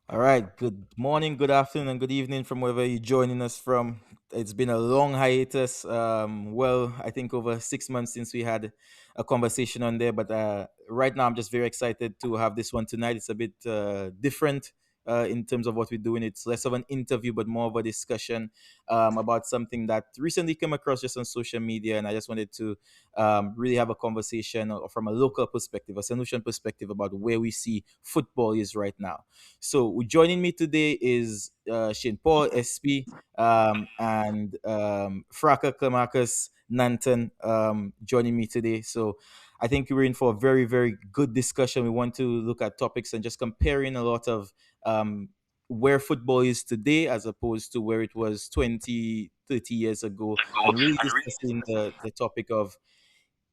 All right. Good morning, good afternoon, and good evening from wherever you're joining us from. It's been a long hiatus. I think over 6 months since we had a conversation on there. But right now, I'm just very excited to have this one tonight. It's a bit different in terms of what we're doing. It's less of an interview, but more of a discussion about something that recently came across just on social media. And I just wanted to really have a conversation from a local perspective, a solution perspective about where we see football is right now. So joining me today is Shane Paul, SP, and Fraka, Clemarcus, Nanton joining me today. So I think we're in for a very, very good discussion. We want to look at topics and just comparing a lot of where football is today as opposed to where it was 20, 30 years ago, and really discussing the topic of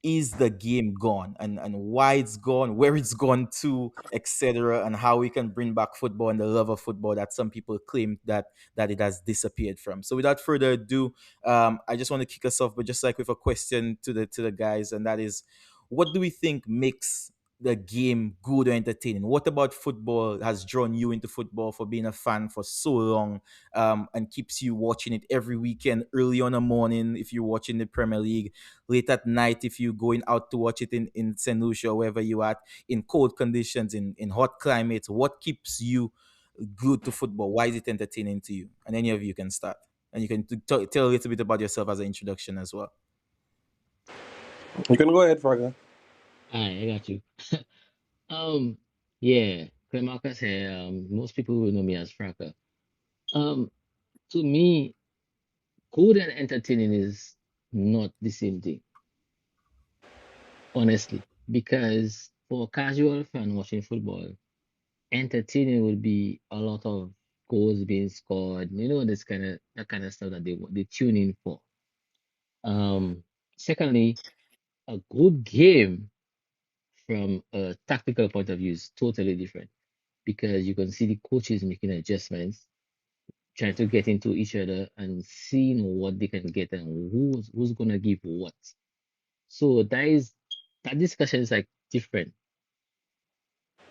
is the game gone, and why it's gone, where it's gone to, etc., and how we can bring back football and the love of football that some people claim that it has disappeared from. So without further ado, I just want to kick us off, but just like with a question to the guys, and that is, what do we think makes the game good or entertaining? What about football has drawn you into football for being a fan for so long, and keeps you watching it every weekend, early on a morning if you're watching the Premier League, late at night if you're going out to watch it in St. Lucia or wherever you at, in cold conditions, in hot climates? What keeps you glued to football? Why is it entertaining to you? And any of you can start. And you can tell a little bit about yourself as an introduction as well. You can go ahead, Fraka. Alright, I got you. Um, yeah, Clemarcus here. Most people will know me as Fraka. Um, to me, good and entertaining is not the same thing, honestly. Because for a casual fan watching football, entertaining would be a lot of goals being scored. This kind of stuff that they tune in for. Um, Secondly, a good game from a tactical point of view is totally different because you can see the coaches making adjustments, trying to get into each other and seeing what they can get and who's gonna give what. So that discussion is like different.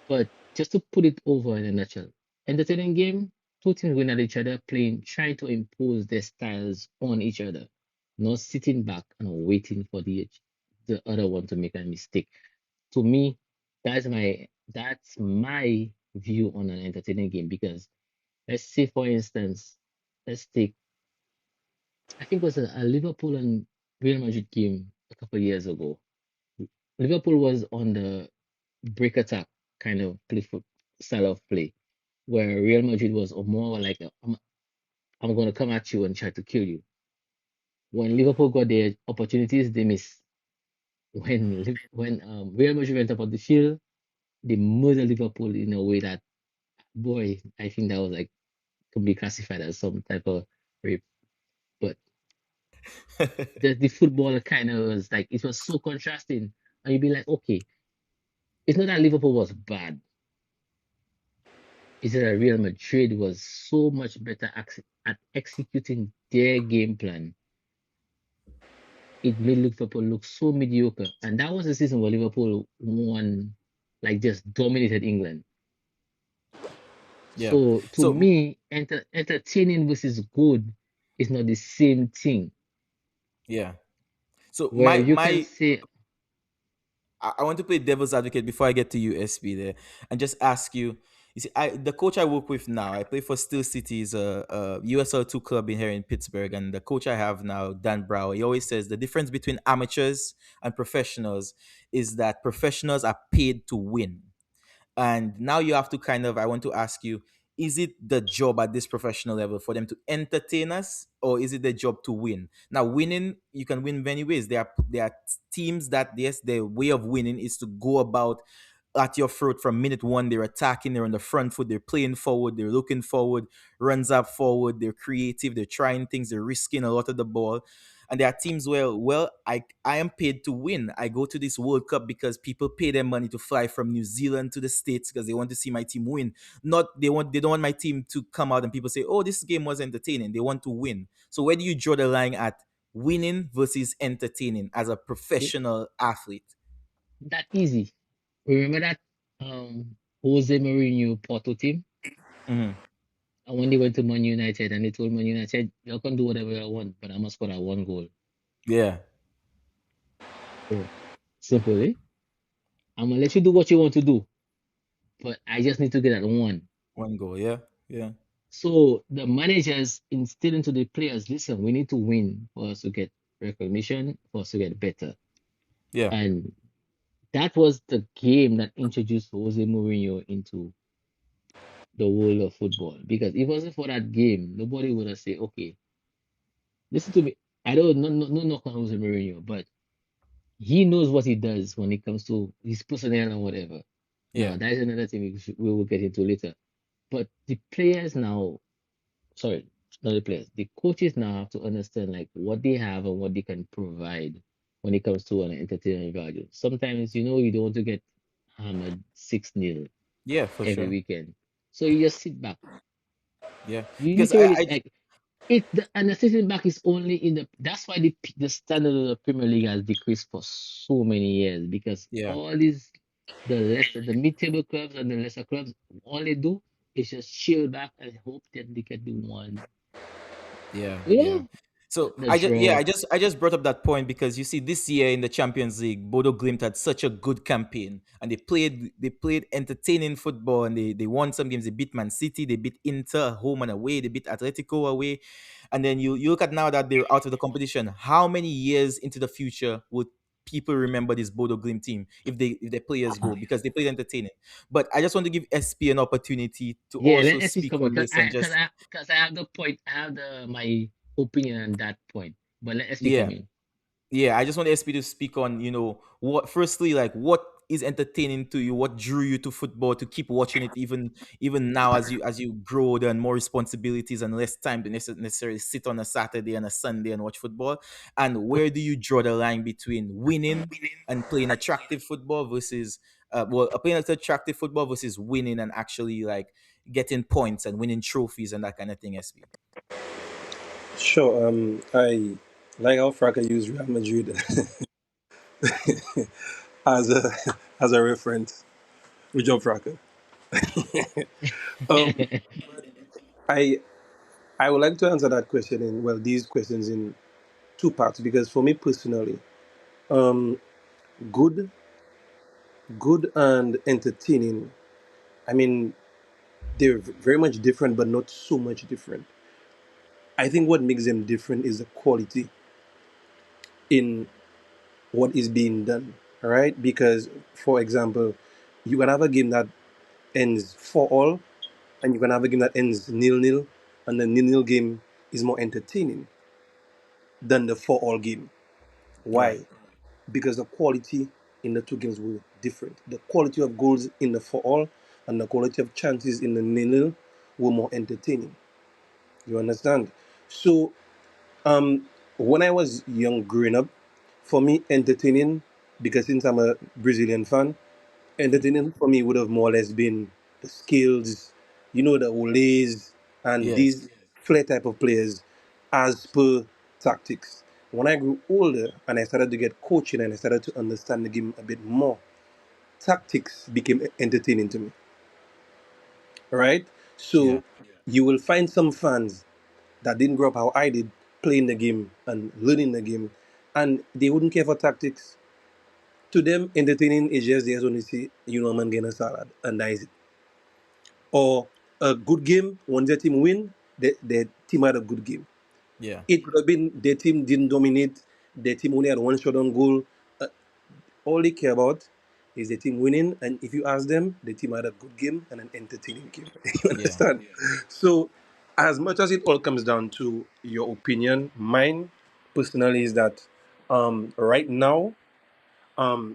But just to put it over in a nutshell, entertaining game, two teams going at each other, playing, trying to impose their styles on each other, not sitting back and waiting for the other one to make a mistake. To me, that's my view on an entertaining game because let's say for instance, let's take I think it was a Liverpool and Real Madrid game a couple of years ago. Liverpool was on the break attack kind of style of play, where Real Madrid was more like I'm going to come at you and try to kill you. When Liverpool got their opportunities, they miss. When Real Madrid went up on the field, they murdered Liverpool in a way that, boy, I think that was like could be classified as some type of rape. But the football kind of was like it was so contrasting, and you'd be like, okay, it's not that Liverpool was bad. It's that Real Madrid was so much better at executing their game plan. It made Liverpool look so mediocre, and that was the season where Liverpool won, like just dominated England. Yeah. So to So me, entertaining versus good is not the same thing. yeah. So Where my you can my say, I want to play devil's advocate before I get to you, SB, there, and just ask you. You see, the coach I work with now, I play for Steel City, is a USL 2 club in here in Pittsburgh, and the coach I have now, Dan Brower, he always says the difference between amateurs and professionals is that professionals are paid to win. And now you have to kind of, I want to ask you, is it the job at this professional level for them to entertain us, or is it their job to win? Now, winning, you can win many ways. There are teams that, yes, their way of winning is to go about at your throat from minute one. They're attacking, they're on the front foot, they're playing forward, they're looking forward, runs up forward, they're creative, they're trying things, they're risking a lot of the ball. And there are teams where, well, I am paid to win. I go to this World Cup because people pay their money to fly from New Zealand to the States because they want to see my team win. Not they don't want my team to come out and people say, oh, this game was entertaining. They want to win. So where do you draw the line at winning versus entertaining as a it, professional athlete? that easy. Remember that Jose Mourinho Porto team? Hmm. And when they went to Man United and they told Man United, you can do whatever you want, but I must score that one goal. Yeah. So simple, eh? I'm gonna let you do what you want to do, but I just need to get that one. One goal. Yeah. Yeah. So the managers instill into the players, listen, we need to win for us to get recognition, for us to get better. Yeah. And that was the game that introduced Jose Mourinho into the world of football. Because if it wasn't for that game, nobody would have said, okay, listen to me. I don't no knock on Jose Mourinho, but he knows what he does when it comes to his personnel and whatever. Now Yeah. that is another thing we will get into later. But the players now, sorry, not the players, the coaches now have to understand like what they have and what they can provide when it comes to an entertainment value. Sometimes you don't want to get hammered 6-0 Yeah. For every sure. weekend. So you just sit back. Yeah. You Because literally like and the sitting back is only in that's why the standard of the Premier League has decreased for so many years because yeah. all these the mid-table clubs and the lesser clubs all they do is just chill back and hope that they get the one, Yeah, you yeah. know, So the draw. I just brought up that point because you see this year in the Champions League, Bodo Glimt had such a good campaign and they played entertaining football and they won some games. They beat Man City, they beat Inter home and away, they beat Atletico away. And then you look at now that they're out of the competition, how many years into the future would people remember this Bodo Glimt team if their players go because they played entertaining. But I just want to give SP an opportunity to Yeah, also let us speak come on on because this and just I have the point, I have the my opinion on that point. But let us come yeah. in. Yeah, I just want SP to speak on, what firstly, like what is entertaining to you, what drew you to football to keep watching it even now as you grow older and more responsibilities and less time to necessarily sit on a Saturday and a Sunday and watch football. And where do you draw the line between winning and playing attractive football versus playing attractive football versus winning and actually like getting points and winning trophies and that kind of thing, SP? Sure. I like how Fraka used Real Madrid as a as a reference. Good job, Fraka. Um, I I would like to answer that question in these questions in two parts because for me personally, um, good good and entertaining. I mean, they're very much different, but not so much different. I think what makes them different is the quality in what is being done. All right, because for example, you can have a game that ends 4-all, and you can have a game that ends 0-0, and the 0-0 game is more entertaining than the 4-all game. Right. Why? Because the quality in the two games were different. The quality of goals in the 4-all and the quality of chances in the 0-0 were more entertaining. You understand? So, um, when I was young growing up, for me, entertaining, because since I'm a Brazilian fan, entertaining for me would have more or less been the skills, the Olays and Yes. these flair type of players as per tactics. When I grew older and I started to get coaching and I started to understand the game a bit more, tactics became entertaining to me. Right? Yeah. So you will find some fans that didn't grow up how I did, playing the game and learning the game, and they wouldn't care for tactics. To them, entertaining is just they just only see, a man getting a salad, and that is it. Or a good game, once their team win, their team had a good game. Yeah. It could have been their team didn't dominate, their team only had one shot on goal. Uh, all they care about is the team winning, and if you ask them, the team had a good game and an entertaining game. You Yeah. understand? So, as much as it all comes down to your opinion, mine personally is that right now,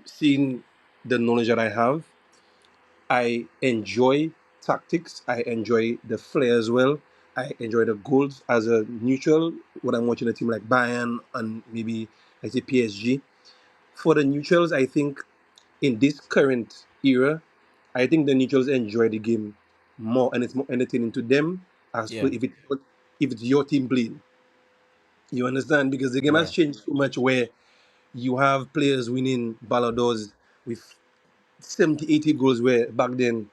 seeing the knowledge that I have, I enjoy tactics. I enjoy the flair as well. I enjoy the goals as a neutral when I'm watching a team like Bayern and maybe I say PSG. For the neutrals, I think in this current era, I think the neutrals enjoy the game more and it's more entertaining to them as per Yeah. if it's your team playing. You understand? Because the game has Right. changed so much where you have players winning Ballon d'Ors with 70, 80 goals where back then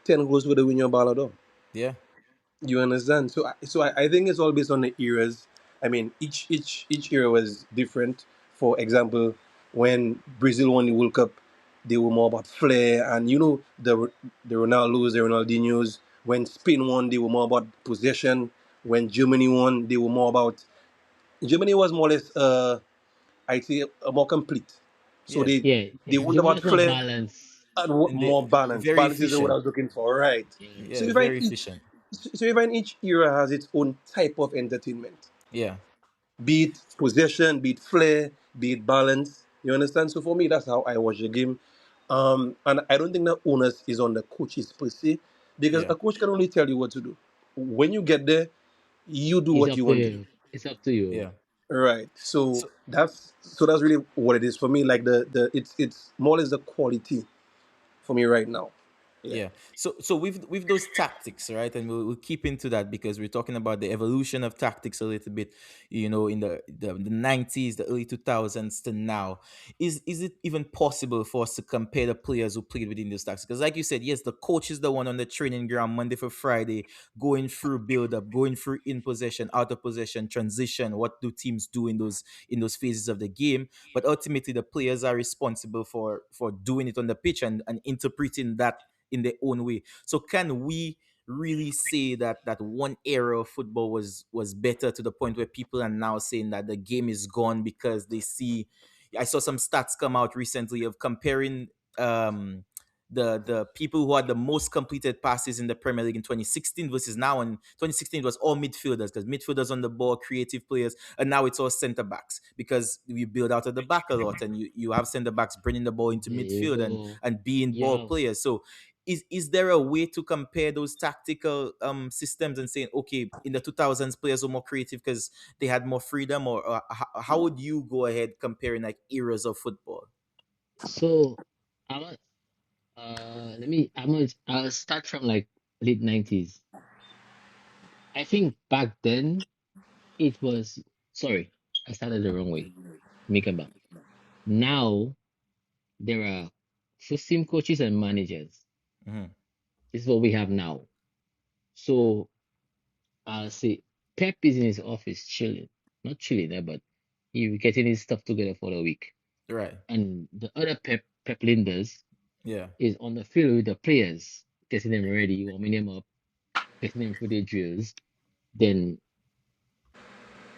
10 goals would have win your Ballon d'Or. Yeah. You understand? So I think it's all based on the eras. I mean, each era was different. For example, when Brazil won the World Cup, they were more about flair, and the Ronaldos, the Ronaldinhos. When Spain won, they were more about possession. When Germany won, they were more about. Germany was more or less, I'd say, more complete. So Yeah. Yeah, they weren't Germany about was more flair balanced. and And they more balance. very Balance is the word I efficient. was looking for, right? Yeah. So Yeah, you find very each efficient. so you find each era has its own type of entertainment, Yeah. be it possession, be it flair, be it balance. You understand? So for me, that's how I watch the game. And I don't think the onus is on the coaches per se, because Yeah. a coach can only tell you what to do. When you get there, you do It's what up you to want to do. you. It's up to you. Yeah. Right. So So that's really what it is for me. Like the it's more or less the quality for me right now. Yeah. yeah. So with those tactics, right? And we'll keep into that because we're talking about the evolution of tactics a little bit, in the 90s, the early 2000s to now. Is it even possible for us to compare the players who played within those tactics? Because like you said, yes, the coach is the one on the training ground Monday for Friday, going through build up, going through in possession, out of possession, transition. What do teams do in those phases of the game? But ultimately the players are responsible for doing it on the pitch and interpreting that in their own way. So can we really say that one era of football was better to the point where people are now saying that the game is gone because they see? I saw some stats come out recently of comparing the people who had the most completed passes in the Premier League in 2016 versus now. In 2016 it was all midfielders because midfielders on the ball, creative players, and now it's all centre backs because we build out of the back a lot, and you have centre backs bringing the ball into There you midfield go. and being You ball have players. So is there a way to compare those tactical systems and saying, okay, in the 2000s players were more creative because they had more freedom, or how would you go ahead comparing like eras of football? so I'm a, let me I'll start from like late 90s. I think back then it was sorry, I started the wrong way. Make it back. Now there are first team coaches and managers. Hmm. This is what we have now. So I'll say Pep is in his office chilling. Not chilling there, but he getting his stuff together for the week. Right. And the other Pep Linders Yeah. is on the field with the players, getting them ready, warming them up, getting them through their drills. Then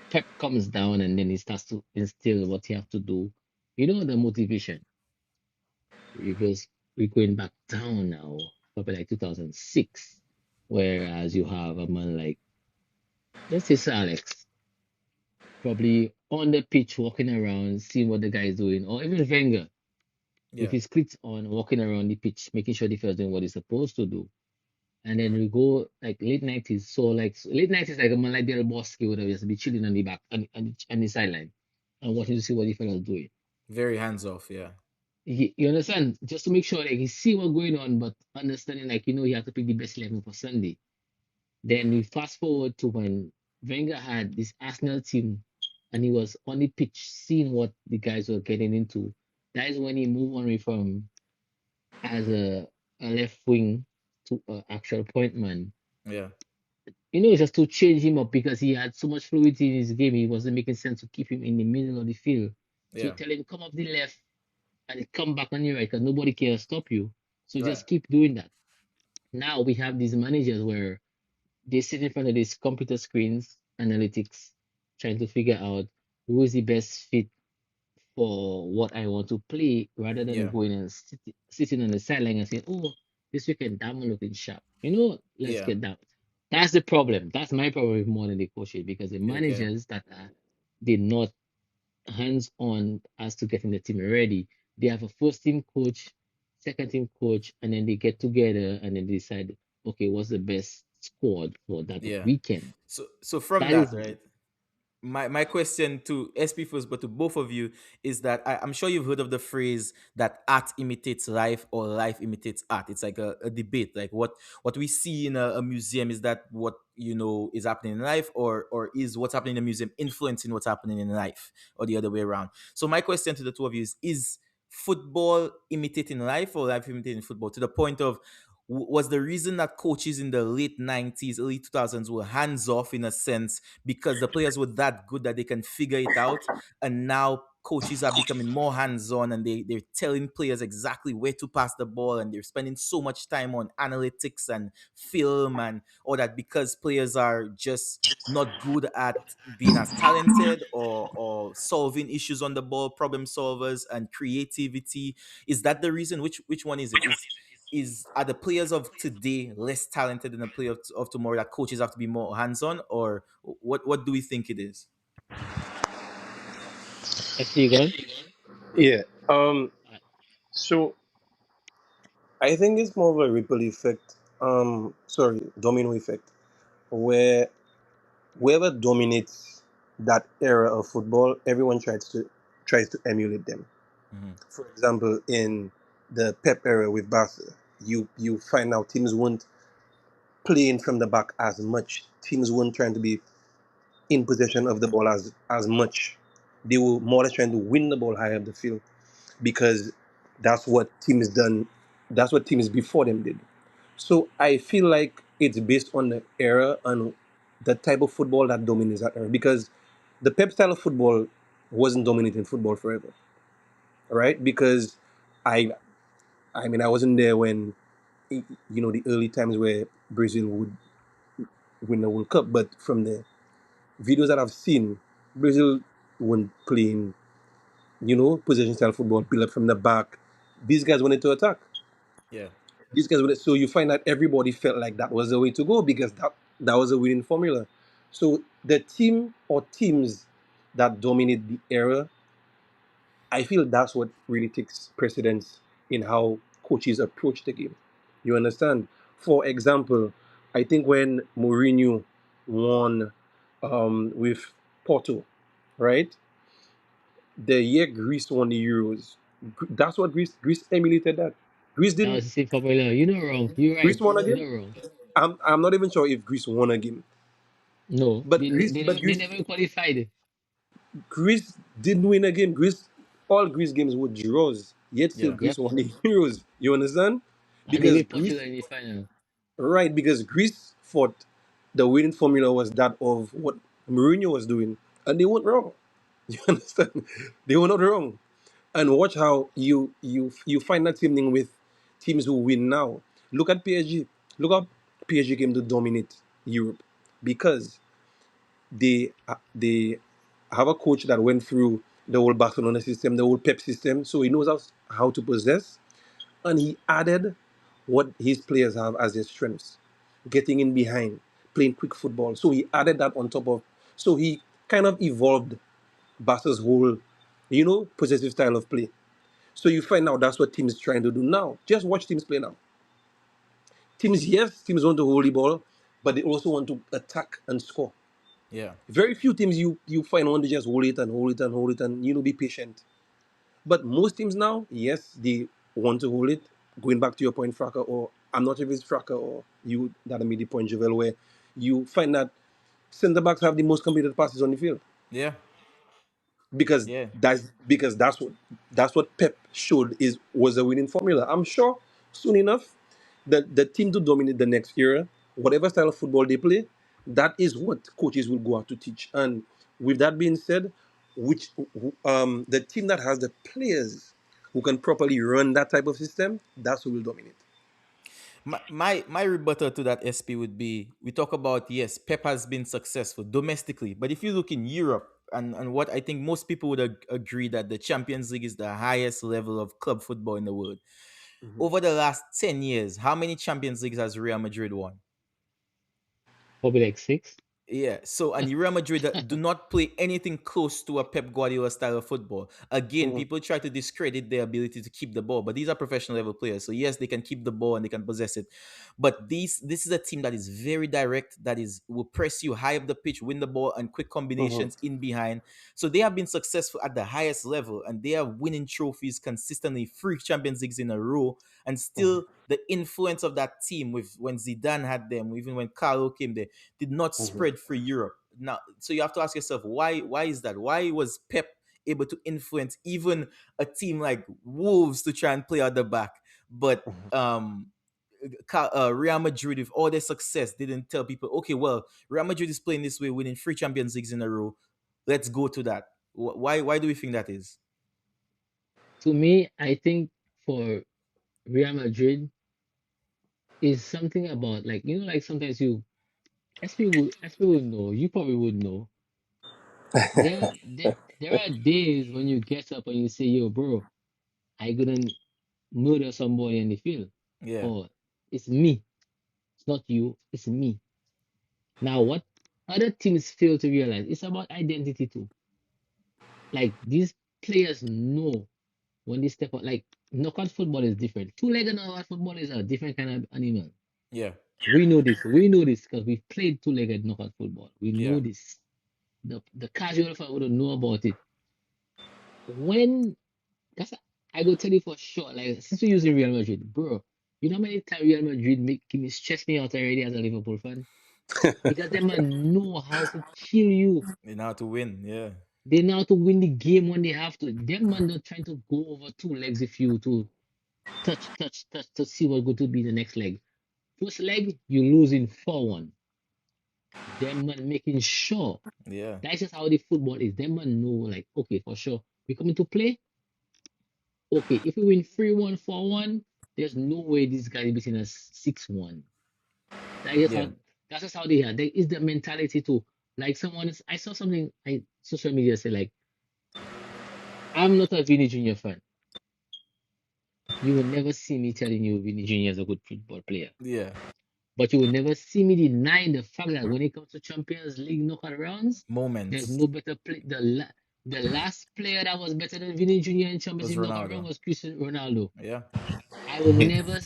Pep comes down and then he starts to instill what he have to do. You know the motivation. Because we're going back down now, probably like 2006, whereas you have a man like, let's say Sir Alex, probably on the pitch, walking around, seeing what the guy is doing, or even Wenger with Yeah. his cleats on, walking around the pitch, making sure the defense doing what he's supposed to do. And then we go like late 90s. So like late 90s, like a man like Del Bosque would have just be chilling on the back and the sideline and watching to see what the fellas doing. Very hands off. Yeah. You understand? Just to make sure like he see what's going on, but understanding like he have to pick the best 11 for Sunday. Then we fast forward to when Wenger had this Arsenal team and he was on the pitch seeing what the guys were getting into. That is when he moved on from as a left wing to an actual point man. Yeah. Just to change him up because he had so much fluidity in his game, it wasn't making sense to keep him in the middle of the field. So you Yeah. tell him come up the left and come back on the right because nobody can stop you. So Right. just keep doing that. Now we have these managers where they sit in front of these computer screens, analytics, trying to figure out who is the best fit for what I want to play rather than Yeah. going and sitting on the sideline and saying, oh, this weekend I'm looking sharp. Let's Yeah. get that. That's the problem. That's my problem with more than the coaches because the Okay. managers that are they're not hands on as to getting the team ready. They have a first team coach, second team coach, and then they get together and then decide, okay, what's the best squad for that Yeah. weekend? So from That that, is right? My question to SP first, but to both of you, is that I'm sure you've heard of the phrase that art imitates life or life imitates art. It's like a debate. Like what we see in a museum, is that what is happening in life, or is what's happening in the museum influencing what's happening in life, or the other way around? So my question to the two of you is football imitating life or life imitating football, to the point of was the reason that coaches in the late 90s, early 2000s were hands off in a sense because the players were that good that they can figure it out. And now coaches are becoming more hands on and they're telling players exactly where to pass the ball. And they're spending so much time on analytics and film and all that because players are just not good at being as talented or solving issues on the ball, problem solvers and creativity. Is that the reason? Which one is it? Is Are the players of today less talented than the players of tomorrow that coaches have to be more hands-on, or what do we think it is? SP gone. Yeah. So I think it's more of a ripple effect. Sorry, domino effect, where whoever dominates that era of football, everyone tries to emulate them. Mm-hmm. For example, in the Pep era with Barca, you find out teams weren't playing from the back as much. Teams weren't trying to be in possession of the ball as much. They were more or less trying to win the ball high up the field because that's what teams done. That's what teams before them did. So I feel like it's based on the era and the type of football that dominates that era. Because the Pep style of football wasn't dominating football forever, right? Because I, I mean, I wasn't there when, the early times where Brazil would win the World Cup. But from the videos that I've seen, Brazil weren't playing, possession style football, build up from the back. These guys wanted to attack. Yeah. These guys wanted, so you find that everybody felt like that was the way to go because that was a winning formula. So the team or teams that dominate the era, I feel that's what really takes precedence in how coaches approach the game. You understand? For example, I think when Mourinho won with Porto, right? The year Greece won the Euros, that's what Greece emulated that. Greece That didn't. was the same formula. You know wrong. You're Greece right. won You again. know wrong. I'm not even sure if Greece won a game, No, but Greece but they Greece never qualified. Greece didn't win a game. All Greece games were draws. Yet still Yeah. Greece Yep. won the Euros. You understand? And they Because beat Greece Portugal in the final. Right, because Greece thought the winning formula was that of what Mourinho was doing, and they weren't wrong. You understand? They were not wrong. And watch how you find that same thing with teams who win now. Look at PSG. Look how PSG came to dominate Europe because they have a coach that went through the whole Barcelona system, the whole Pep system, so he knows how to possess, and he added what his players have as their strengths, getting in behind, playing quick football. So he added that on top of. So he kind of evolved Barca's whole, possessive style of play. So you find out that's what teams trying to do now. Just watch teams play now. Teams want to hold the ball, but they also want to attack and score. Yeah. Very few teams you find want to just hold it and hold it and hold it and be patient. But most teams now, yes, they want to hold it. Going back to your point, Fraka, or I'm not sure if it's Fraka or you that made the point, Javel, where you find that centre backs have the most completed passes on the field Yeah. because Yeah. that's what Pep showed was a winning formula. I'm sure soon enough the team to dominate the next era, whatever style of football they play, that is what coaches will go out to teach. And with that being said, which the team that has the players who can properly run that type of system, that's who will dominate. My rebuttal to that SP would be we talk about yes, Pep has been successful domestically, but if you look in Europe and what I think most people would agree that the Champions League is the highest level of club football in the world. Mhm. Over the last 10 years, how many Champions Leagues has Real Madrid won? Probably like six. Yeah, so and Real Madrid do not play anything close to a Pep Guardiola style of football. Again, Mhm. people try to discredit their ability to keep the ball, but these are professional level players. So yes, they can keep the ball and they can possess it. But this is a team that is very direct, that is will press you high up the pitch, win the ball, and quick Mhm. combinations in behind. So they have been successful at the highest level and they are winning trophies consistently, 3 Champions Leagues in a row, and Mhm. still the influence of that team with when Zidane had them, even when Carlo came there did not Mhm. spread through Europe. Now, so you have to ask yourself, why is that? Why was Pep able to influence even a team like Wolves to try and play out the back, but Real Madrid with all their success didn't tell people, okay, well, Real Madrid is playing this way, winning three Champions Leagues in a row. Let's go to that. Why do we think that is? To me, I think for Real Madrid is something about like like sometimes you as people know, you probably would know. There are days when you get up and you say, yo, bro, I couldn't murder somebody in the field. Yeah, Or it's me. It's not you, it's me. Now what other teams fail to realize, it's about identity too. Like these players know when they step out, like knockout football is different. Two-legged knockout football is a different kind of animal. yeah, We know this. We know this because we've played two-legged knockout football. We yeah, know this. The casual fan wouldn't know about it. When that's I go tell you for sure. Like since we're using Real Madrid, bro, you know how many times Real Madrid make me stress me out already as a Liverpool fan? Because them man know how to kill you. they know how to win. Yeah, They know how to win the game when they have to. Them man not trying to go over two legs if you to touch to see what's going to be the next leg. First leg, you losing 4-1. Them man making sure. yeah, That's just how the football is. Them man know like, okay, for sure. We coming to play. Okay, if we win 3-1, 4-1, there's no way this guy is beating us 6-1. That is yeah, how that's just how they are. There is the mentality to like I saw something I social media say like I'm not a Vinny Jr. fan. You will never see me telling you Vinny Jr. is a good football player. yeah. But you will never see me denying the fact that when it comes to Champions League knockout rounds, there's Moments no better play. The last player that was better than Vinny Jr. in Champions was League knockout round Ronaldo. was Cristiano Ronaldo. Yeah, I will never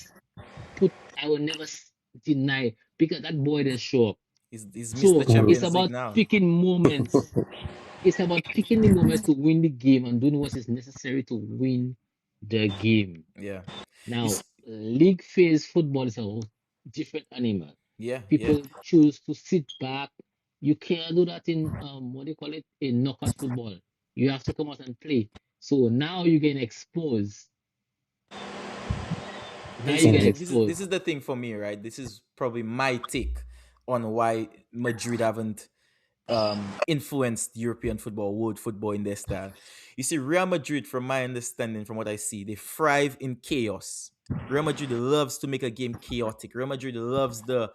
I will never deny because that boy does show up. he's missed the So it's Champions League about now. picking moments. It's about picking the moments to win the game and doing what is necessary to win the game. Yeah, you Now, s league phase football is a whole different animal. yeah, yeah, People choose to sit back. You can't do that in what do you call it in knockout football. You have to come out and play. So now you get exposed. Now you you see, get this is exposed. the thing for me, right? This is probably my take on why Madrid haven't influenced European football, world football in their style. You see, Real Madrid, from my understanding, from what I see, they thrive in chaos. Real Madrid loves to make a game chaotic. Real Madrid loves the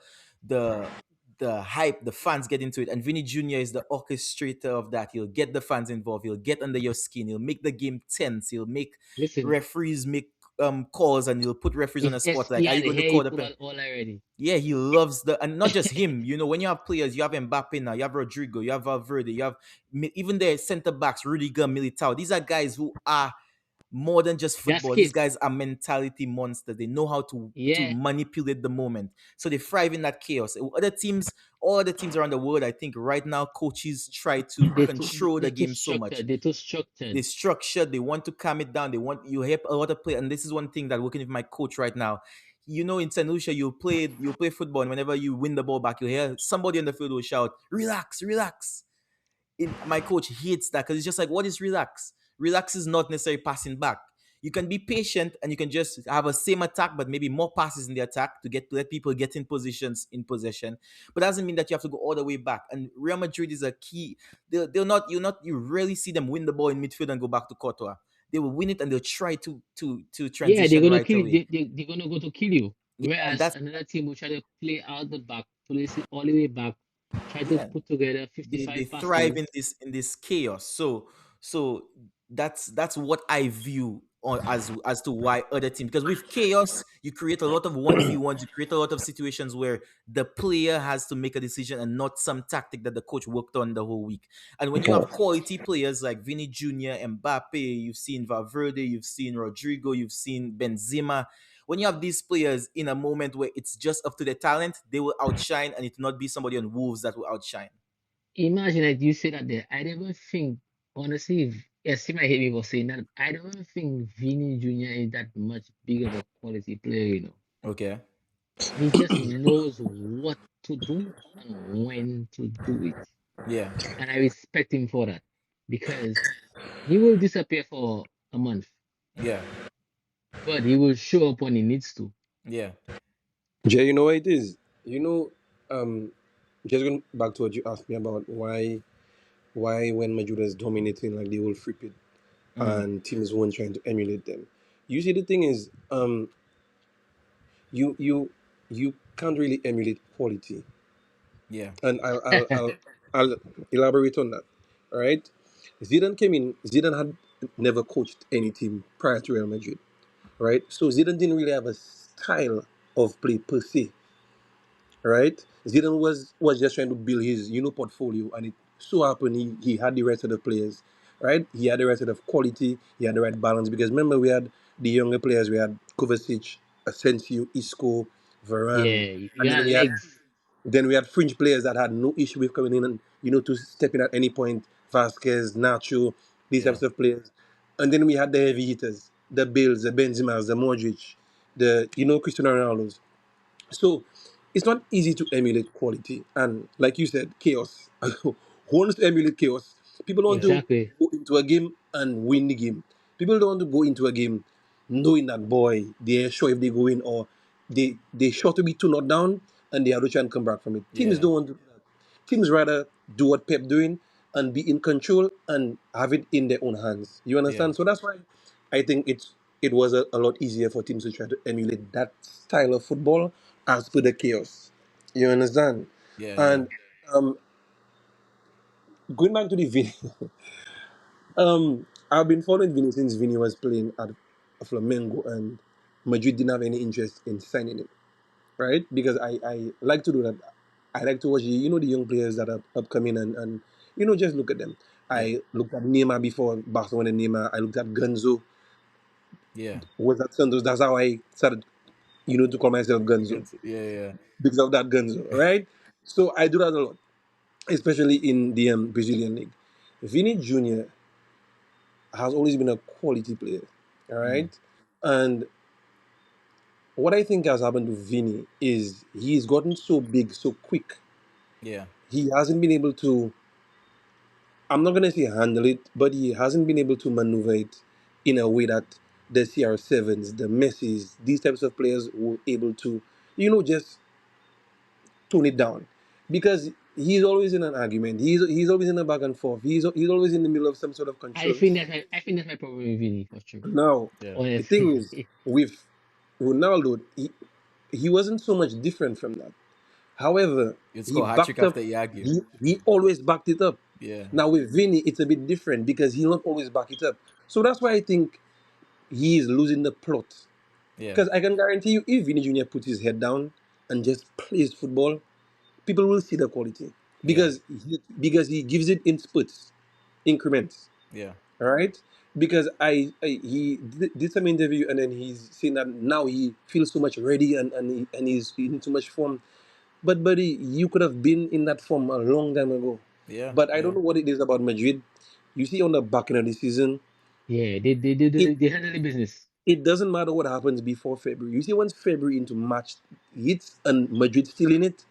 the hype, the fans get into it, and Vinny Jr. is the orchestrator of that. He'll get the fans involved. He'll get under your skin. He'll make the game tense. He'll make Listen, referees make calls, and he'll put referees on the spot. he Like, are had you the going to hair call he the pull pen? out all already. Yeah, he loves and not just him. You know, when you have players, you have Mbappe now, you have Rodrigo, you have Valverde, you have even their center backs, Rudiger, Militao. These are guys who are more than just Gas football. These kids. guys are mentality monsters. They know how to Yeah, manipulate the moment, so they thrive in that chaos. Other teams, all other teams around the world, I think right now, coaches try to control the they too game so much. structured. They too structured. They structured. They want to calm it down. They want you help a lot of play. And this is one thing that working with my coach right now. You know, in St. Lucia, you play football, and whenever you win the ball back, you hear somebody on the field will shout, "Relax, relax." My coach hates that because it's just like, what is relax? Relax is not necessarily passing back. You can be patient and you can just have a same attack, but maybe more passes in the attack to let people get in positions in possession. But that doesn't mean that you have to go all the way back. And Real Madrid is a key. They'll not you rarely see them win the ball in midfield and go back to Courtois. They will win it and they'll try to Yeah, they're transition gonna right kill you. away. They're gonna go to kill you. Yeah, and Whereas that's another team will try to play out the back, place it all the way back, try to yeah. put together They 55 thrive passes. in this chaos. So that's what I view on, as to why other teams, because with chaos you create a lot of 1v1s, you create a lot of situations where the player has to make a decision and not some tactic that the coach worked on the whole week. And when you Yeah. have quality players like Vinny Jr., Mbappe, you've seen Valverde, you've seen Rodrigo, you've seen Benzema, when you have these players in a moment where it's just up to their talent, they will outshine, and it will not be somebody on Wolves that will outshine. Imagine that you say that there. I don't even think, honestly, yes, you might hate me for saying that. I don't even think Vinny Jr. is that much big of a quality player. Okay. He just knows what to do and when to do it. Yeah. And I respect him for that because he will disappear for a month, Yeah. but he will show up when he needs to. Yeah. Jay, you know what it is? You know, um, just going back to what you asked me about why when Madrid is dominating like they will flip it Mm. and teams weren't trying to emulate them. You see, the thing is, you you you can't really emulate quality, Yeah. and I'll elaborate on that. All right, Zidane came in. Zidane had never coached any team prior to Real Madrid, right? So Zidane didn't really have a style of play per se, right? Zidane was just trying to build his portfolio, and it so happened he had the rest of the players, right? He had the rest of the quality, he had the right balance because remember we had the younger players, we had Kovacic, Asensio, Isco, Varane, Yeah, you and got legs. then we had fringe players that had no issue with coming in and to step in at any point, Vasquez, Nacho, these Yeah. types of players, and then we had the heavy hitters, the Bills, the Benzemas, the Modric, the Cristiano Ronaldo's. So it's not easy to emulate quality. And like you said, chaos. Who wants to emulate chaos? People don't want to Exactly. go into a game and win the game. People don't want to go into a game knowing that boy, they're sure if they go in or they sure to be 2 not down and they have to try and come back from it. Teams Yeah. don't want to do that. Teams rather do what Pep doing and be in control and have it in their own hands. You Yeah. understand? So that's why I think it was a lot easier for teams to try to emulate that style of football as per the chaos. You understand? Yeah. Yeah. And um, going back to the Vini, I've been following Vini since Vini was playing at Flamengo, and Madrid didn't have any interest in signing him, right? Because I like to do that. I like to watch the young players that are upcoming and just look at them. Yeah. I looked at Neymar before Barcelona Neymar. I looked at Gunzo, Yeah. who was at Santos. That's how I started, to call myself Gunzo Good. Yeah. Yeah. because of that Gunzo, right? So I do that a lot, especially in the Brazilian league. Vini Jr. has always been a quality player, all Mm. right? And what I think has happened to Vini is he's gotten so big so quick. Yeah. He hasn't been able to, I'm not going to say handle it, but he hasn't been able to maneuver it in a way that the CR7s, the Messis, these types of players were able to, just tone it down. Because he's always in an argument. He's always in a back and forth. He's always in the middle of some sort of controversy. I think that's my problem with Vinny for sure. Now, Yeah. the thing is, Honestly. with Ronaldo, he wasn't so much different from that. However, You'd he score a hat trick backed up. after you argue. He always backed it up. Yeah. Now with Vinny, it's a bit different because he'll not always back it up. So that's why I think he is losing the plot. Yeah. Because I can guarantee you, if Vinny Jr. puts his head down and just plays football, people will see the quality Yeah. because he gives it in spurts, increments. Yeah. All right, because he did some interview and then he's saying that now he feels so much ready and he's in too much form. But buddy, you could have been in that form a long time ago. Yeah. But I don't Yeah. know what it is about Madrid. You see, on the back end of the season, Yeah, it they handle the business. it doesn't matter what happens before February. You see, once February into March hits and Madrid still in it,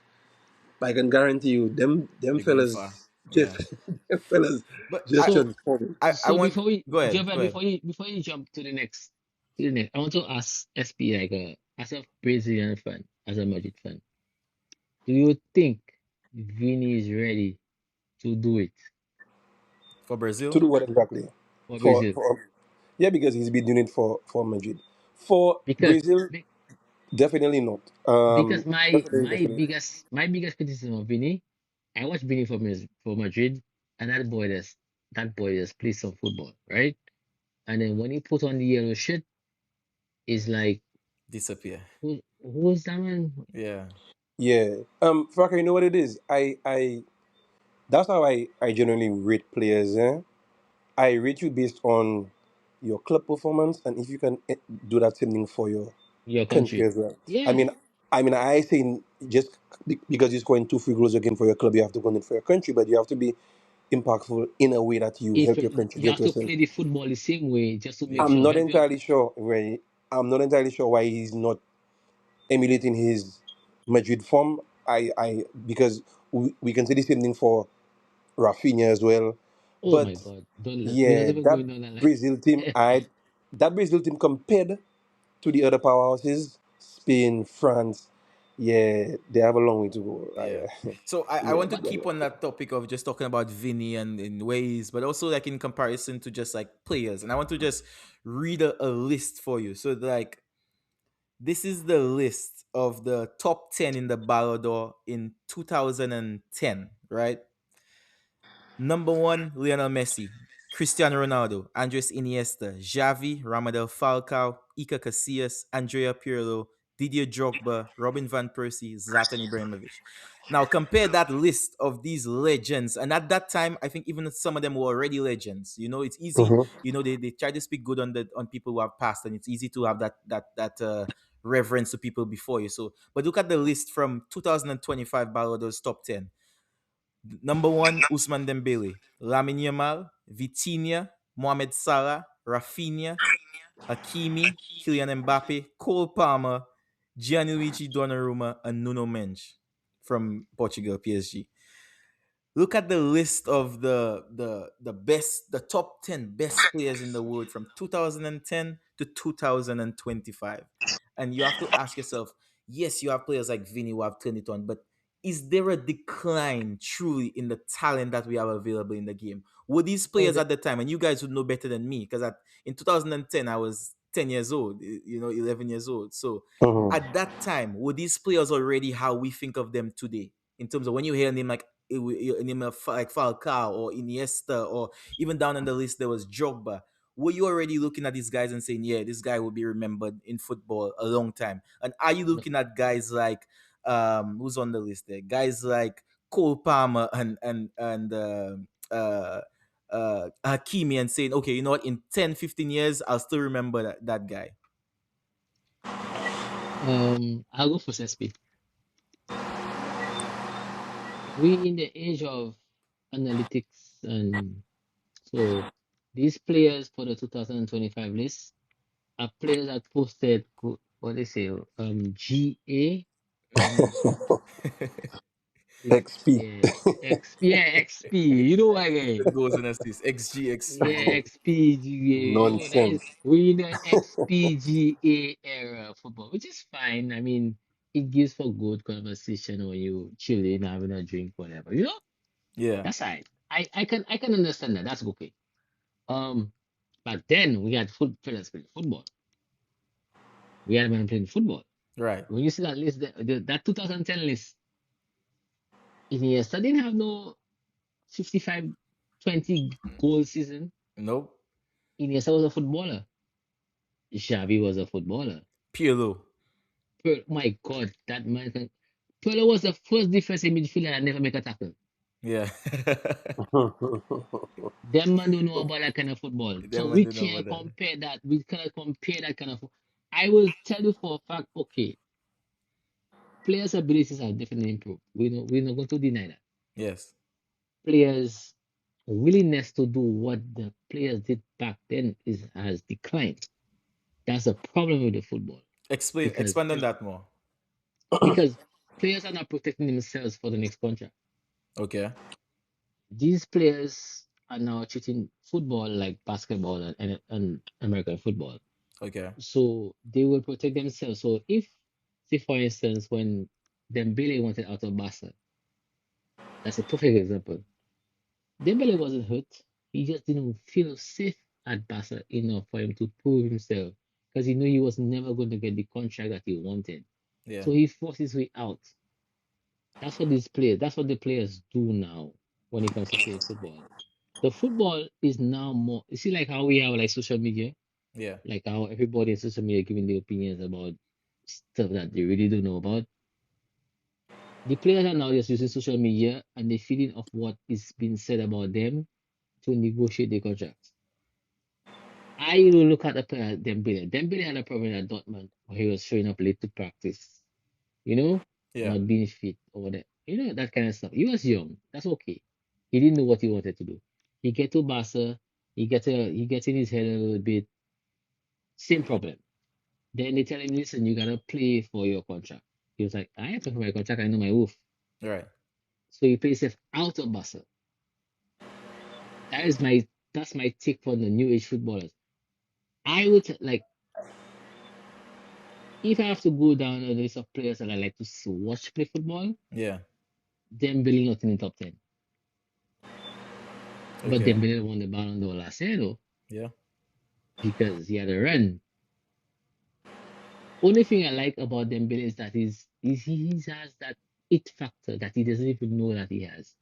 I can guarantee you, them They're going far. fellas Yeah. just them fellas But just So transforming. I so want before we go ahead. jump Go ahead. before you jump to the next, I want to ask SP like as a Brazilian fan, as a Madrid fan, do you think Vini is ready to do it For To Brazil? do what exactly? for For, Brazil? for yeah, because he's been doing it for Madrid. For Because Brazil, be- definitely not. because Definitely. my biggest criticism of Vini, I watched Vini for Madrid, and that boy just plays some football, right? And then when he put on the yellow shirt, it's like Disappear. who's that man? Yeah. Yeah. Fraka, you know what it is? That's how I generally rate players. I rate you based on your club performance and if you can do that same thing for your Your country country. as well. I Yeah. mean, I say just because you're scoring two free goals a game for your club, you have to go in it for your country, but you have to be impactful in a way that you If help your country you get have to yourself. play the football the same way just to make Yeah. I'm sure not help your entirely sure, Ray. I'm not entirely sure why he's not emulating his Madrid form. I because we can say the same thing for Rafinha as well. oh my But God. We're not yeah, even going down that Brazil team, line. I that Brazil team compared to the other powerhouses, Spain, France. Yeah, they have a long way to go. Yeah. So I Yeah, want to they have keep on that topic of just talking about Vinny and in ways, but also like in comparison to just like players. And I want to just read a list for you. So like this is the list of the top 10 in the Ballon d'Or in 2010, right? Number one, Lionel Messi, Cristiano Ronaldo, Andres Iniesta, Xavi, Ramadel Falcao, Iker Casillas, Andrea Pirlo, Didier Drogba, Robin van Persie, Zlatan Ibrahimovic. Now compare that list of these legends, and at that time, I think even some of them were already legends. You know, it's easy. Mhm. You know, they try to speak good on people who have passed, and it's easy to have that reverence to people before you. So, but look at the list from 2025 Ballon d'Or's top 10. Number one, Usman Dembele, Lamine Yamal, Vitinha, Mohamed Salah, Rafinha, Hakimi, Kylian Mbappe, Cole Palmer, Gianluigi Donnarumma, and Nuno Mendes from Portugal, PSG. Look at the list of the top 10 best players in the world from 2010 to 2025. And you have to ask yourself, yes, you have players like Vinny who have turned it on, but is there a decline truly in the talent that we have available in the game? Were these Oh, players at the time, and you guys would know better than me, because in 2010 I was 10 years old, 11 years old. So Mhm. at that time, were these players already how we think of them today? In terms of when you hear a name like a name of like Falcao or Iniesta, or even down on the list there was Drogba. Were you already looking at these guys and saying, yeah, this guy will be remembered in football a long time? And are you no. looking at guys like who's on the list there? Guys like Cole Palmer and Hakimi, and saying, okay, you know what, in 10, 15 years, I'll still remember that guy. I'll go for SSP. We in the age of analytics, and so these players for the 2025 list are players that posted what they say GA um XP. yeah XP, yeah, XP, you know what again, Goals and assists, XG. yeah, XPGA, you know that is, Nonsense. we in the XPGA era of football, which is fine. I mean, it gives for good conversation when you chilling, having a drink, whatever, you know. Yeah, That's right. I can understand that. That's okay. But then we had fellas playing football. We had men playing football. right. When you see that list, that 2010 list, Iniesta didn't have no 55 20 goal season. Nope. Iniesta was a footballer. Xavi was a footballer. Pirlo. My God, that man can. Pirlo was the first defensive midfielder that never make a tackle. Yeah. Them man don't know about that kind of football. So Them man we do know can't about that. compare that. We cannot compare that kind of. I will tell you for a fact, okay, players' abilities have definitely improved. We're not going to deny that. Yes. Players' willingness to do what the players did back then has declined. That's a problem with the football because Expand on that more. because players are not protecting themselves for the next contract. Okay. These players are now treating football like basketball and American football. Okay. So they will protect themselves. So if, say for instance, when Dembele wanted out of Barca, that's a perfect example. Dembele wasn't hurt. He just didn't feel safe at Barca enough for him to prove himself because he knew he was never going to get the contract that he wanted. Yeah. So he forced his way out. That's what the players do now when it comes to playing football. The football is now more, you see, like how we have like social media, Yeah. like how everybody in social media giving their opinions about stuff that they really don't know about. The players are now just using social media and the feeling of what is being said about them to negotiate the contracts. I will look at a player like Dembele. Dembele had a problem at Dortmund where he was showing up late to practice, you know, Yeah. not being fit or that, you know, that kind of stuff. He was young. That's okay. He didn't know what he wanted to do. He get to Barca, he gets in his head a little bit, same problem. Then they tell him, listen, you gotta play for your contract. He was like, I ain't playing for my contract, I know my worth. Right. So he plays himself out of Barca. That is my that's my take for the new age footballers. I would like if I have to go down a list of players that I like to watch play football, Yeah. Dembele not in the top 10. But Okay. Dembele won the Ballon d'Or last year though, Yeah. because he had a run. Only thing I like about Dembele is that he has that it factor that he doesn't even know that he has.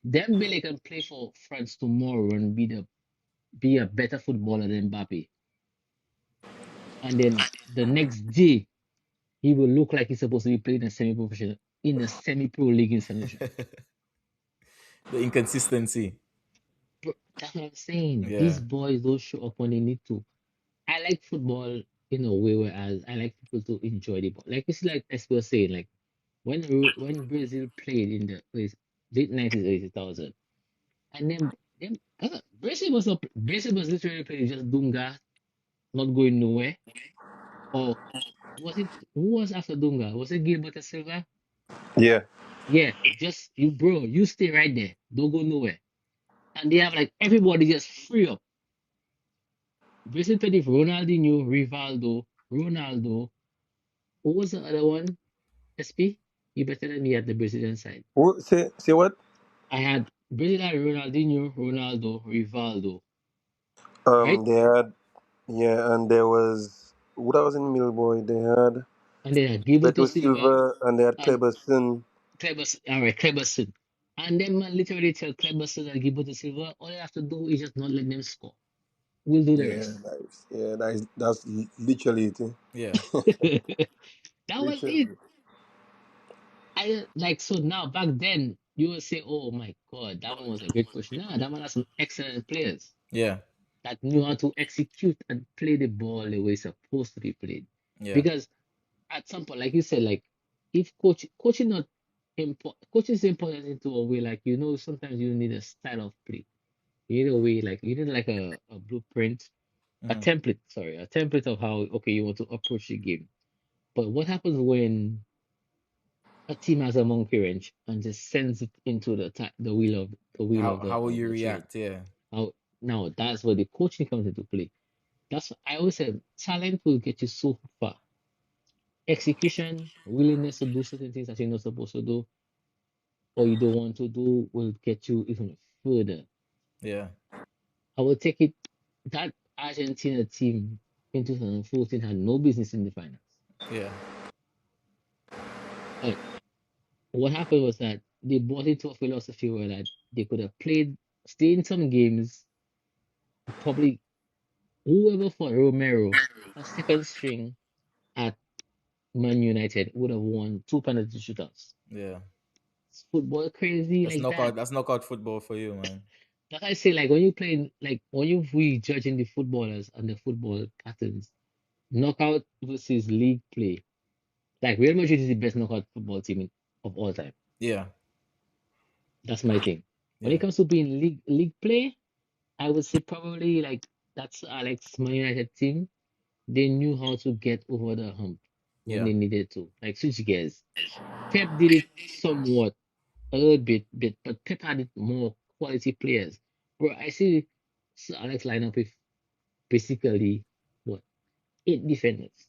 Dembele can play for France tomorrow and be a better footballer than Mbappe. And then the next day he will look like he's supposed to be playing a semi-professional in a semi-pro league in St. The inconsistency. Bro, that's what I'm saying. Yeah. These boys don't show up when they need to. I like football in a way whereas I like people to enjoy the ball. Like it's like as we were saying, like when Brazil played in the late 90s, early 2000, and then Brazil was literally playing just Dunga, not going nowhere. Or was it who was after Dunga? Was it Gilbert Silva? Yeah. Yeah, just you, bro. You stay right there. Don't go nowhere. And they have like everybody just free up. Brazil played with Ronaldinho, Rivaldo, Ronaldo. What was the other one? SP? You better than me at the Brazilian side. Say what? I had Brazil had Ronaldinho, Ronaldo, Rivaldo, right? They had, yeah, and there was what I was in Millboy. They had And then had Gilberto Beto Silva Silva and they had and Kleberson. All right, Kleberson. And then man literally tell Kleberson and Gilberto Silva, all you have to do is just not let them score. We'll do the Yeah, rest. nice. Yeah, that's literally it. Yeah. That was it. Literally. I like so now back then you will say, oh my god, that one was a great coach. Nah, that one has some excellent players Yeah. that knew how to execute and play the ball the way it's supposed to be played. Yeah. Because at some point, like you said, like if coaching is important into a way, like sometimes you need a style of play. You need a way, like you need like a blueprint, Hmm. a template of how okay you want to approach the game. But what happens when a team has a monkey wrench and just sends it into the wheel How of how will of you the train? react? Yeah. How now that's where the coaching comes into play. That's I always said talent will get you so far. Execution, willingness to do certain things that you're not supposed to do or you don't want to do will get you even further. Yeah. I will take it that Argentina team in 2014 had no business in the finals. Yeah. But what happened was that they bought into a philosophy where that they could have stay in some games, probably whoever fought Romero, a second string at Man United would have won two penalty shootouts. Yeah. It's football crazy That's like that. knockout. That's knockout football for you, man. Like I say, like when you play, like when you we judging the footballers and the football patterns, knockout versus league play. Like Real Madrid is the best knockout football team of all time. Yeah. That's my thing. When it Yeah. comes to being league play, I would say probably like that's Alex Man United team. They knew how to get over the hump when Yeah. they needed to, like switch gears. Pep did it somewhat, a little bit, but Pep had it more quality players. Bro, I see Sir Alex line up with basically what eight defenders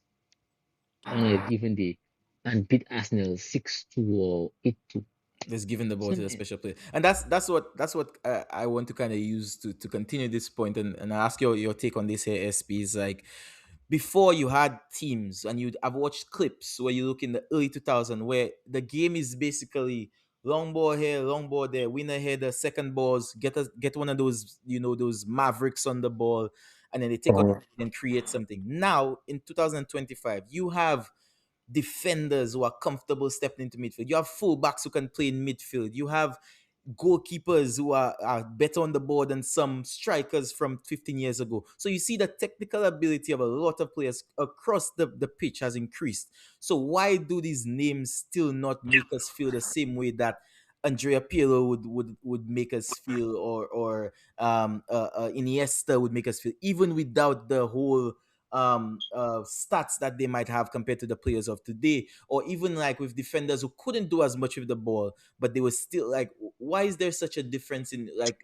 on a given day and beat Arsenal 6-2 or 8-2. Just giving the ball to the Something. special player, and that's what I want to kind of use to continue this point, and ask your take on this here. SP is like, before you had teams, and I've watched clips where you look in the early 2000 where the game is basically long ball here, long ball there, winner header, second balls, get one of those, those mavericks on the ball, and then they take out Mhm. and create something. Now in 2025, you have defenders who are comfortable stepping into midfield. You have fullbacks who can play in midfield. You have goalkeepers who are better on the board than some strikers from 15 years ago. So you see the technical ability of a lot of players across the pitch has increased. So why do these names still not make us feel the same way that Andrea Pirlo would make us feel, or Iniesta would make us feel, even without the whole stats that they might have compared to the players of today, or even like with defenders who couldn't do as much with the ball, but they were still like, why is there such a difference in like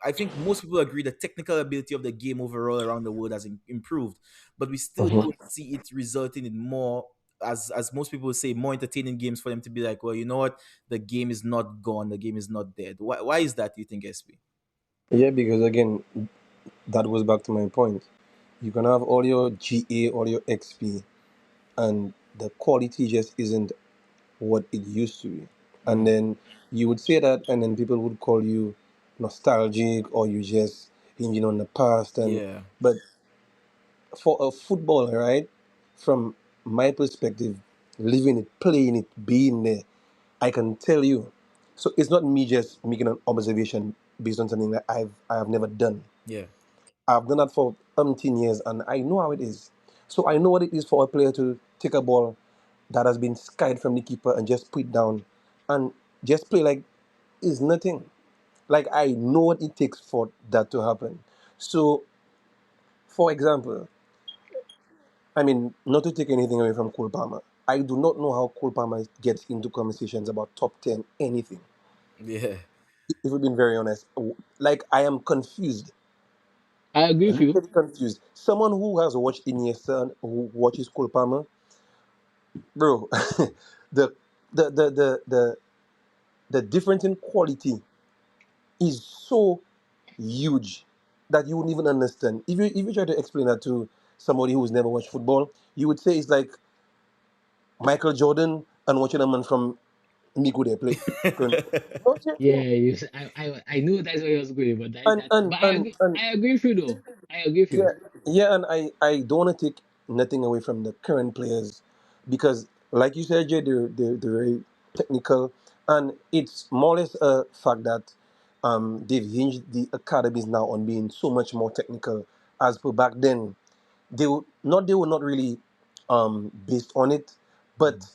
I think most people agree the technical ability of the game overall around the world has improved, but we still Mhm. don't see it resulting in more, as most people say, more entertaining games for them to be like, well, you know what, the game is not gone, the game is not dead. Why is that, you think, SP? Yeah, because again, that goes back to my point. You can have all your GA, all your XP, and the quality just isn't what it used to be. And Mm, then you would say that, and then people would call you nostalgic, or you just hinging on the past. And yeah, but for a footballer, right, from my perspective, living it, playing it, being there, I can tell you. So it's not me just making an observation based on something that I have never done. yeah. I've done that for umpteen years, and I know how it is. So I know what it is for a player to take a ball that has been skied from the keeper and just put it down and just play like it's nothing. Like I know what it takes for that to happen. So, for example, I mean, not to take anything away from Cole Palmer, I do not know how Cole Palmer gets into conversations about top 10 anything. Yeah. If we've been very honest, like I am confused, I agree with you. literally confused. Someone who has watched Iniesta and who watches Cole Palmer, bro, the, the the the the the difference in quality is so huge that you wouldn't even understand. If you try to explain that to somebody who's never watched football, you would say it's like Michael Jordan and watching a man from Migo they play. No, seriously. Yeah, I knew that's where you was going, but And and but and and I agree with you though. I agree with you. yeah, yeah, and I don't want to take nothing away from the current players because, like you said, Jay, they're very technical, and it's more or less a fact that they've hinged the academies now on being so much more technical as per back then. They were not really based on it, Mm, but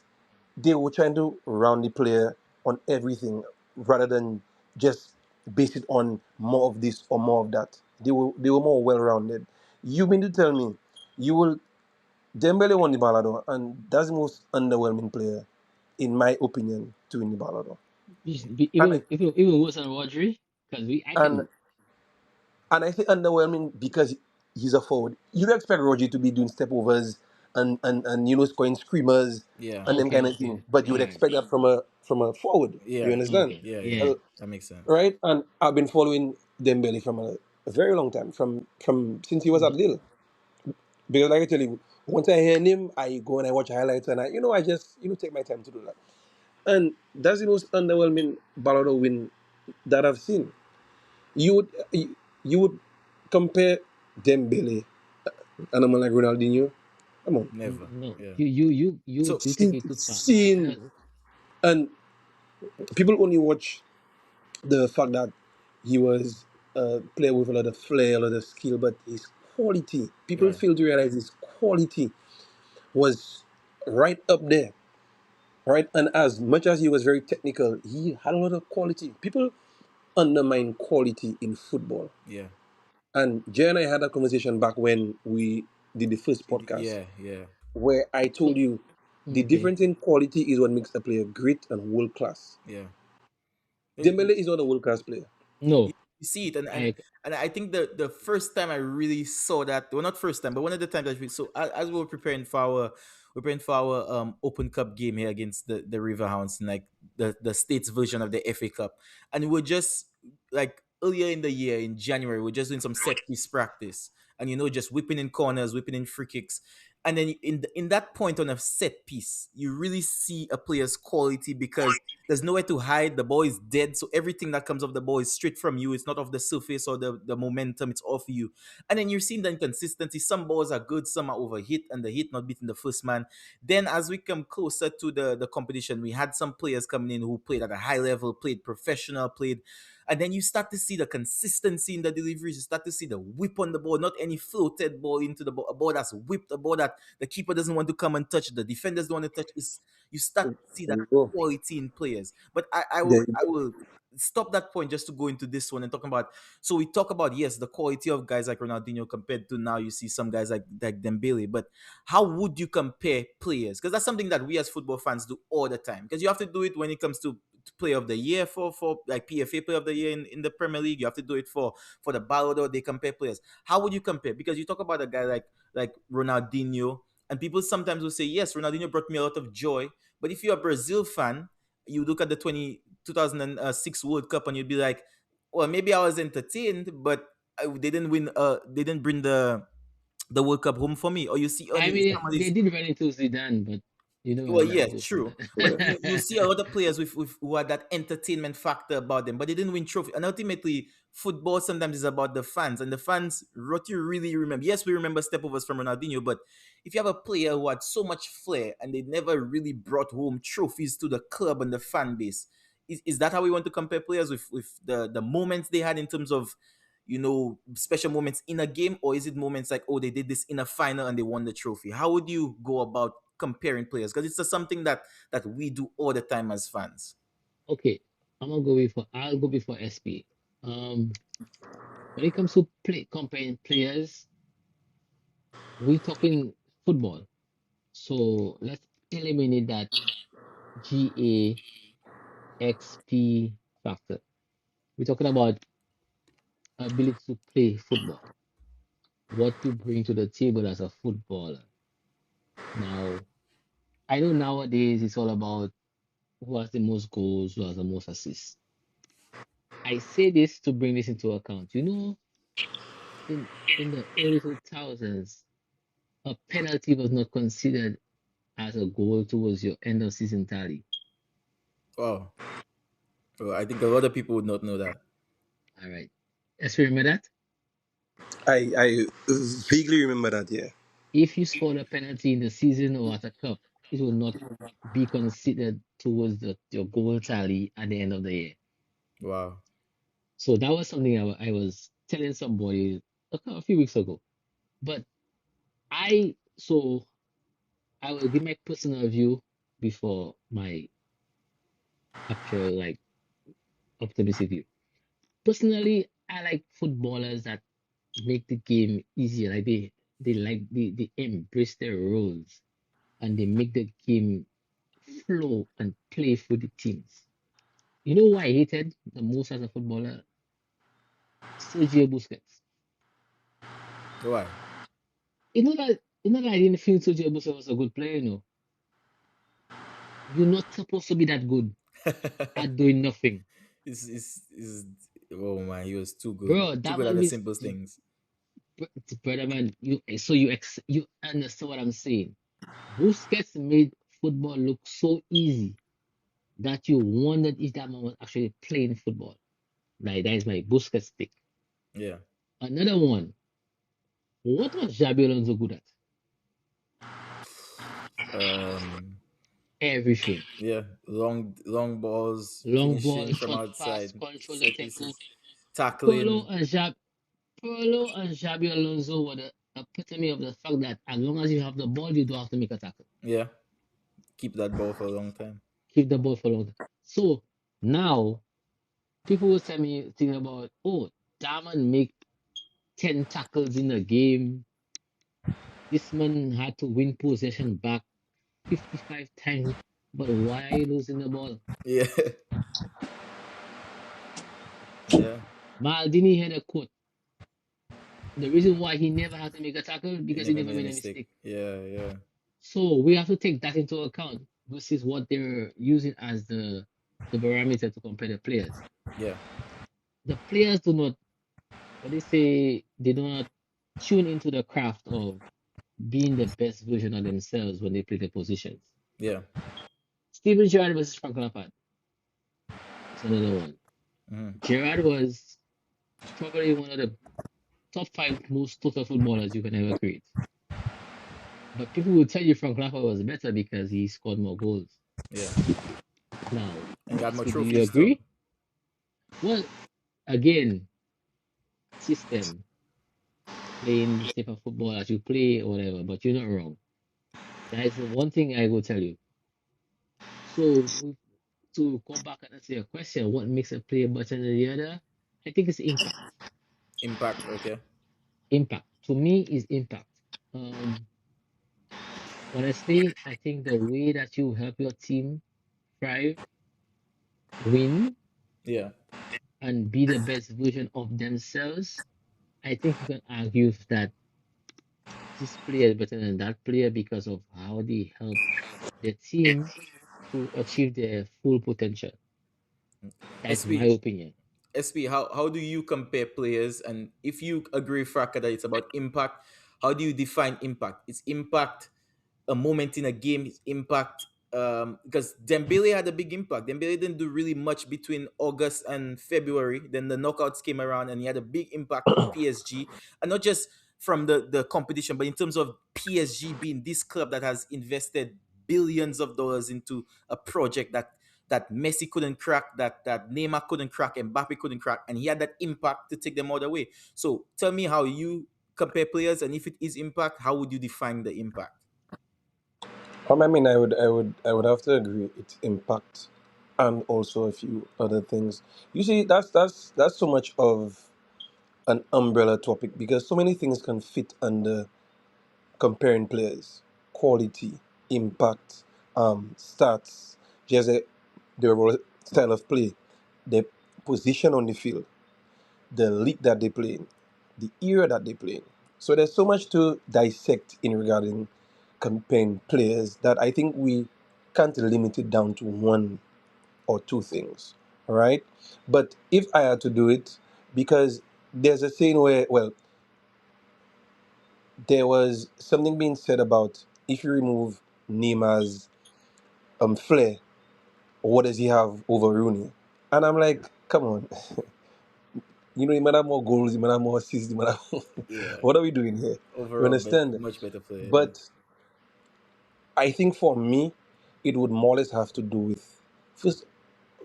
they were trying to round the player on everything rather than just base it on more of this or more of that. They were more well rounded. You mean to tell me you will Dembele won the Ballon d'Or and that's the most underwhelming player, in my opinion, to win the Ballon d'Or. And Even worse than Rodri, because we I and can and I say underwhelming because he's a forward. You don't expect Roger to be doing step overs and scoring screamers yeah. and them okay kind of okay thing. But you all would right expect that from a forward. You Yeah. understand? okay Yeah. Yeah. yeah. Uh, That makes sense. right? And I've been following Dembele from a very long time, from since he was at But Lille. Because like I tell you, once I hear him, I go and I watch highlights and I just take my time to do that. And that's the most underwhelming Ballon d'Or win that I've seen. You would compare Dembele and a man like Ronaldinho. Come on, no, Never. no, Yeah. you So you take it too far. scene, and people only watch the fact that he was a player with a lot of flair, a lot of skill, but his quality, people yeah. fail to realize his quality was right up there, right? And as much as he was very technical, he had a lot of quality. People undermine quality in football. Yeah. And Jay and I had a conversation back when we did the first podcast, Yeah. Yeah. where I So told you the okay, difference in quality is what makes a player great and world class. Yeah. Dembele is not a world class player. you, no, you see it, and I I think the first time I really saw that, well, not first time, but one of the times that we, so as we were preparing for our Open Cup game here against the Riverhounds, and like the states version of the FA Cup, and we were just like earlier in the year in January, we're just doing some set piece practice, and just whipping in corners, whipping in free kicks. And then in that point on a set piece, you really see a player's quality because there's nowhere to hide. The ball is dead, so everything that comes off the ball is straight from you. It's not off the surface or the momentum. It's off you. And then you're seeing the inconsistency. Some balls are good, some are overhit, and the hit not beating the first man. Then as we come closer to the competition, we had some players coming in who played at a high level, played professional, played. And then you start to see the consistency in the deliveries. You start to see the whip on the ball, not any floated ball into the ball, a ball that's whipped, a ball that the keeper doesn't want to come and touch, the defenders don't want to touch. You start to see that There you go. quality in players. But I will There you I go. will stop that point just to go into this one and talking about. So we talk about, yes, the quality of guys like Ronaldinho compared to now you see some guys like Dembele, but how would you compare players? Because that's something that we as football fans do all the time. Because you have to do it when it comes to player of the year for like PFA player of the year in the Premier League. You have to do it for the Ballon d'Or. They compare players. How would you compare? Because you talk about a guy like Ronaldinho, and people sometimes will say, yes, Ronaldinho brought me a lot of joy. But if you're a Brazil fan, you look at the 2006 World Cup and you'd be like, well, maybe I was entertained, but they didn't win. They didn't bring the World Cup home for me. Or you see I only mean, some of they these. did run into Zidane, but you know Well, I'm not yeah, going for true. But you that. see a lot of players with who had that entertainment factor about them, but they didn't win trophy. And ultimately, football sometimes is about the fans, and the fans, what you really remember. Yes, we remember stepovers from Ronaldinho, but if you have a player who had so much flair and they never really brought home trophies to the club and the fan base, is that how we want to compare players with the moments they had in terms of, special moments in a game, or is it moments like, oh, they did this in a final and they won the trophy? How would you go about comparing players? Because it's just something that we do all the time as fans. Okay, I'll go before SP. When it comes to comparing players, we're talking football. So let's eliminate that GAXP factor. We're talking about ability to play football, what you bring to the table as a footballer. Now, I know nowadays it's all about who has the most goals, who has the most assists. I say this to bring this into account. In in the early 2000s, a penalty was not considered as a goal towards your end of season tally. Wow. Well, I think a lot of people would not know that. All right. Let's remember that. I vaguely remember that. Yeah. If you scored a penalty in the season or at a cup, it will not be considered towards your goal tally at the end of the year. Wow. So that was something I was telling somebody a few weeks ago. But so I will give my personal view before my actual like optimistic view. Personally, I like footballers that make the game easier. Like they embrace their roles and they make the game flow and play for the teams. You know who I hated the most as a footballer? Sergio Busquets. Why? It's not that I didn't feel Sergio Busquets was a good player, You're not supposed to be that good at doing nothing. Is oh man, he was too good. Bro, Too that good at man the is simplest things. brother man, you understand what I'm saying. Busquets made football look so easy that you wondered if that man was actually playing football. Like that is my Busquets pick. Yeah. Another one. What was Xabi Alonso good at? Um Everything. yeah, long balls, Long ball, finishing from short outside, pass, control the set tempo. pieces, Pirlo tackling. and Xabi, Pirlo and Xabi Alonso were the epitome of the fact that as long as you have the ball, you don't have to make a tackle. Yeah. Keep that ball for a long time. Keep the ball for long. So now people will tell me thinking about, oh, Daman make 10 tackles in a game. This man had to win possession back 55 times. But why are you losing the ball? Yeah. Yeah. Maldini had a quote. The reason why he never had to make a tackle He because he never never made a made a mistake. mistake. Yeah, yeah. So we have to take that into account. This is what they're using as the barometer to compare the players. Yeah. The players do not, what they say, they do not tune into the craft of being the best version of themselves when they play their positions. Yeah. Steven Gerrard versus Frank Lampard is another one. Hmm. Gerrard was probably one of the top five most total footballers you can ever create. But people will tell you Frank Lampard was better because he scored more goals. Yeah. Now, And got more SP, do you trophies too. agree? Well, again, system, playing the type of football that you play or whatever, but you're not wrong. That is the one thing I will tell you. So to go back and answer your question, what makes a player better than the other? I think it's impact. Impact. Okay. Impact to me is impact. Um, Honestly, I think the way that you help your team thrive, win, Yeah. and be the best version of themselves, I think you can argue that this player is better than that player because of how they help the team to achieve their full potential. That's my SP. opinion. SP, how do you compare players? And if you agree, Fraka, that it's about impact, how do you define impact? It's impact a moment in a game, its impact. Because Dembele had a big impact. Dembele didn't do really much between August and February. Then the knockouts came around, and he had a big impact for PSG, and not just from the competition, but in terms of PSG being this club that has invested billions of dollars into a project that Messi couldn't crack, that Neymar couldn't crack, Mbappe couldn't crack, and he had that impact to take them all the way. So tell me how you compare players, and if it is impact, how would you define the impact? I mean, I would have to agree. It's impact, and also a few other things. You see, that's so much of an umbrella topic because so many things can fit under comparing players, quality, impact, stats, just their style of play, their position on the field, the league that they play in, the era that they play in. So there's so much to dissect in regarding campaign players that I think we can't limit it down to one or two things. All right. But if I had to do it, because there's a saying where, well, there was something being said about if you remove Neymar's flair, what does he have over Rooney? And I'm like, come on, he might have more goals, he might have more assists, he might have Yeah, what are we doing here? You overall, understand? much better player. Yeah. But I think for me, it would more or less have to do with first,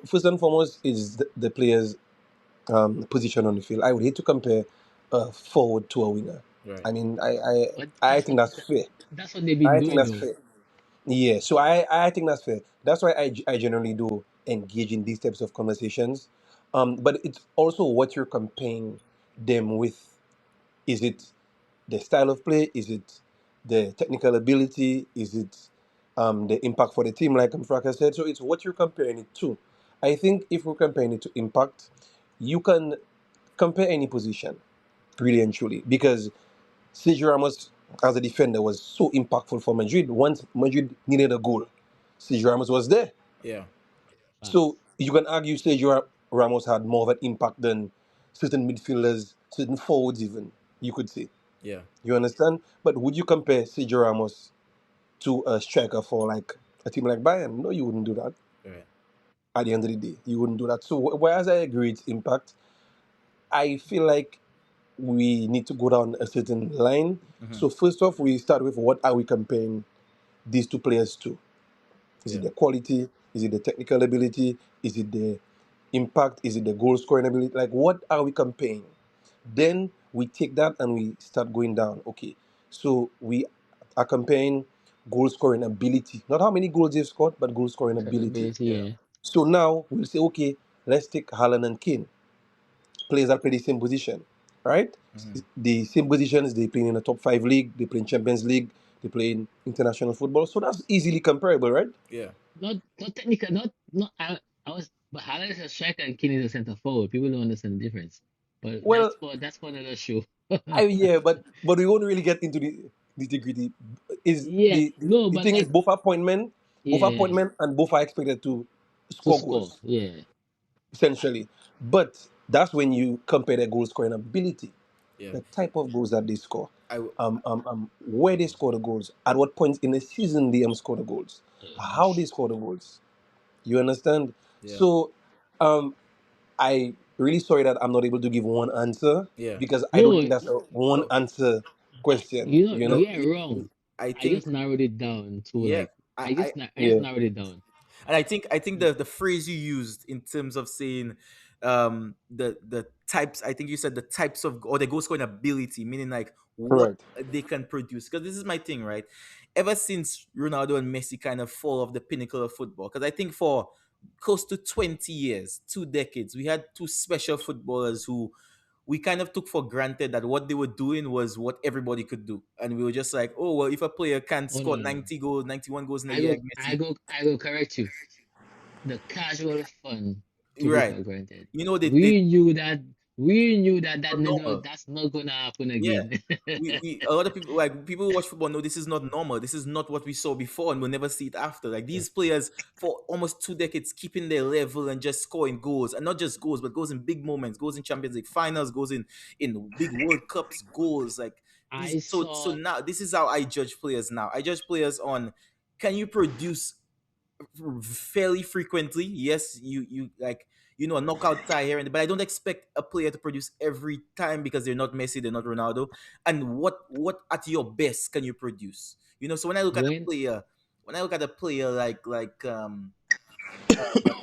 first and foremost is the player's position on the field. I would hate to compare a forward to a winger. Right. I mean, I But I think that's fair. that's what they've been I think doing that's though. fair. Yeah, so I think that's fair. That's why I generally do engage in these types of conversations. But it's also what you're comparing them with. Is it the style of play? Is it the technical ability? Is it the impact for the team, like Fraka said? So it's what you're comparing it to. I think if we're comparing it to impact, you can compare any position, really and truly, because Sergio Ramos as a defender was so impactful for Madrid. Once Madrid needed a goal, Sergio Ramos was there. Yeah. So Facts. you can argue Sergio Ramos had more of an impact than certain midfielders, certain forwards, even you could say. Yeah. You understand? But would you compare Sergio Ramos to a striker for like a team like Bayern? No, you wouldn't do that. Right. At the end of the day, you wouldn't do that. So whereas I agree it's impact, I feel like we need to go down a certain line. Hmm. So first off, we start with what are we comparing these two players to? Is it Yeah. the quality? Is it the technical ability? Is it the impact? Is it the goal scoring ability? Like, what are we comparing? Then we take that and we start going down. Okay, so we are comparing goal scoring ability, not how many goals they've scored, but goal scoring ability. Capability, Yeah. yeah. So now we'll say, okay, let's take Haaland and Kane, players that play the same position, right? Hmm. The same positions, they play in a top five league, they play in Champions League, they play in international football. So that's easily comparable, right? Yeah. Not technical, not I was but Haaland is a striker and Kane is a centre forward. People don't understand the difference. But Well, that's for another show. yeah, but we won't really get into the nitty-gritty. Is Yeah, no, the but thing is like both yeah, appointment and both are expected to to score score. goals Yeah. essentially. But that's when you compare their goal scoring ability, Yeah. the type of goals that they score, I. w- where they score the goals, at what point in the season they score the goals, Um, how they score the goals. You understand? Yeah. So, um, I really sorry that I'm not able to give one answer Yeah. because I don't no, think that's a one No. answer question. you You No. know? are wrong. I I just think. narrowed it down to Yeah. like I. I just Yeah. narrowed it down. And I think the phrase you used in terms of saying the types, I think you said the types of, or the goal scoring ability, meaning like what Right. they can produce. Because this is my thing, right? Ever since Ronaldo and Messi kind of fall off the pinnacle of football, because I think for close to 20 years, 2 decades, we had two special footballers who we kind of took for granted that what they were doing was what everybody could do. And we were just like, oh, well, if a player can't Oh score no, no, no. 90 goals, 91 goals in a I year go, like I Messi, go, I go correct you. The casual fun took it right. for granted. You know, they We knew that. We knew that not normal. that's not gonna happen Yeah. again. We a lot of people, like people who watch football, know this is not normal. This is not what we saw before, and we'll never see it after. Like these players for almost 2 decades keeping their level and just scoring goals, and not just goals, but goals in big moments, goals in Champions League finals, goals in big World Cups, goals like these. I So saw now this is how I judge players. Now I judge players on, can you produce fairly frequently. Yes, you like, a knockout tie here and there, but I don't expect a player to produce every time because they're not Messi, they're not Ronaldo. And what at your best can you produce? So when I look at a when player, like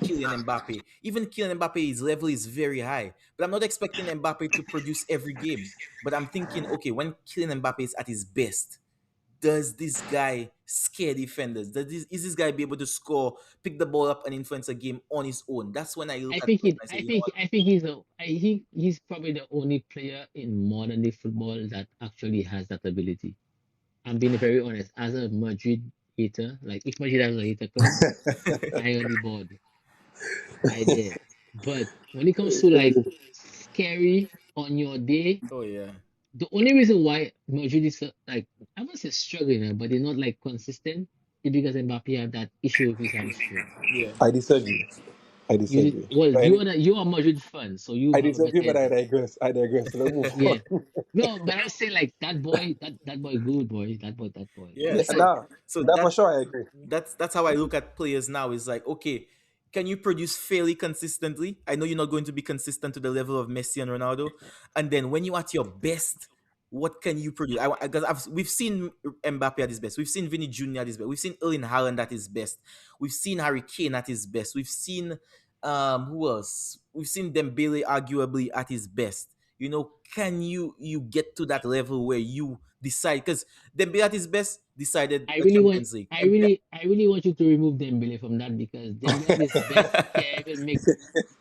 Kylian Mbappe, even Kylian Mbappe, his level is very high, but I'm not expecting Mbappe to produce every game. But I'm thinking, okay, when Kylian Mbappe is at his best, does this guy scare defenders? Is this guy be able to score, pick the ball up, and influence a game on his own? That's when I look at players and I say, I think he's probably the only player in modern day football that actually has that ability. I'm being very honest. As a Madrid hater, like if Madrid has a hater club, I only board. I did. But when it comes to like scary on your day, oh yeah, the only reason why Madrid is like I won't say struggling, but they're not like consistent is because Mbappe have that issue with his hamstring. yeah, I disagree. I disagree. Well, And you are a Madrid fan, so you I have a disagree, better but I idea. digress. I digress. Let's move Yeah. on. No, but I say like that boy, good boy, that boy. yeah. Yeah, Listen, that for sure I agree. That's how I look at players now. Is like, okay, can you produce fairly consistently? I know you're not going to be consistent to the level of Messi and Ronaldo, and then when you're at your best, what can you produce? Because we've seen Mbappe at his best, we've seen Vinny Jr. at his best, we've seen Erling Haaland at his best, we've seen Harry Kane at his best, we've seen who else? We've seen Dembele arguably at his best. Can you get to that level where you decide? Because Dembele at his best decided the Champions League. I really want you to remove Dembele from that because Dembele at his best,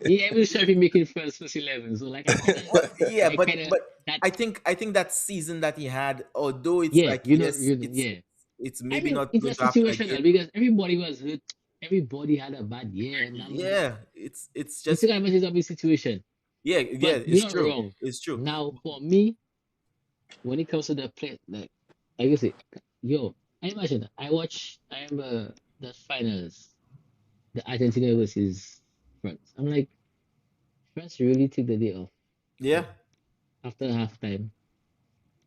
he can't even try to make it first 11. So like Well, yeah, I kind of but that I think that season that he had, although it's yeah, like, yes, it's yeah. it's I maybe mean, not it going was to happen again. situational because everybody was hurt, everybody had a bad year, and that was that. Yeah, it's You just, see, that much is a big situation. yeah, yeah, But it's you're not true. wrong. It's true. Now, for me, when it comes to the play, like I say, yo, I imagine I remember the finals, the Argentina versus France. I'm like, France really took the day off. Yeah, Like after halftime,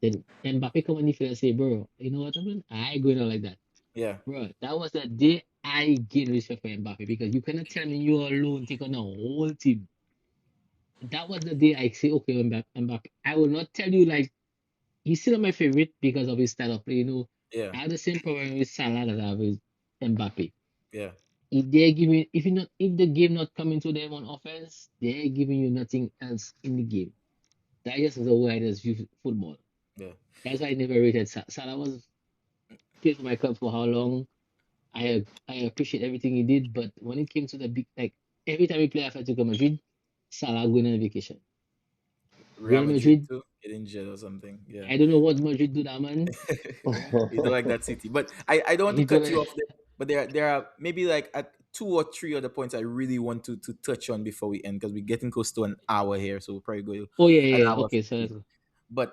then Mbappe come on the field and say, bro, you know what I mean? I ain't going out like that. yeah, Bro, that was the day I gained respect for Mbappe because you cannot tell me you alone take on the whole team. That was the day I say, okay, Mbappe. I will not tell you like he's still my favorite because of his style of play. yeah, I have the same problem with Salah that I have with Mbappe. yeah. If they're giving, if the game not coming to them on offense, they're giving you nothing else in the game. That just is the way I just view football. Yeah. That's why I never rated Salah. Salah was played for my club for how long? I appreciate everything he did, but when it came to the big like every time we play Atletico Madrid, Salah going on a vacation. Real Real Madrid Madrid, too, get injured or something. Yeah. I don't know what Madrid do that man. You don't like that city, but I don't want to He do cut you it. off there. But there are maybe like at two or three other points I really want to touch on before we end, because we're getting close to an hour here, so we'll probably go Oh yeah, an yeah, yeah. hour Okay, so 50. But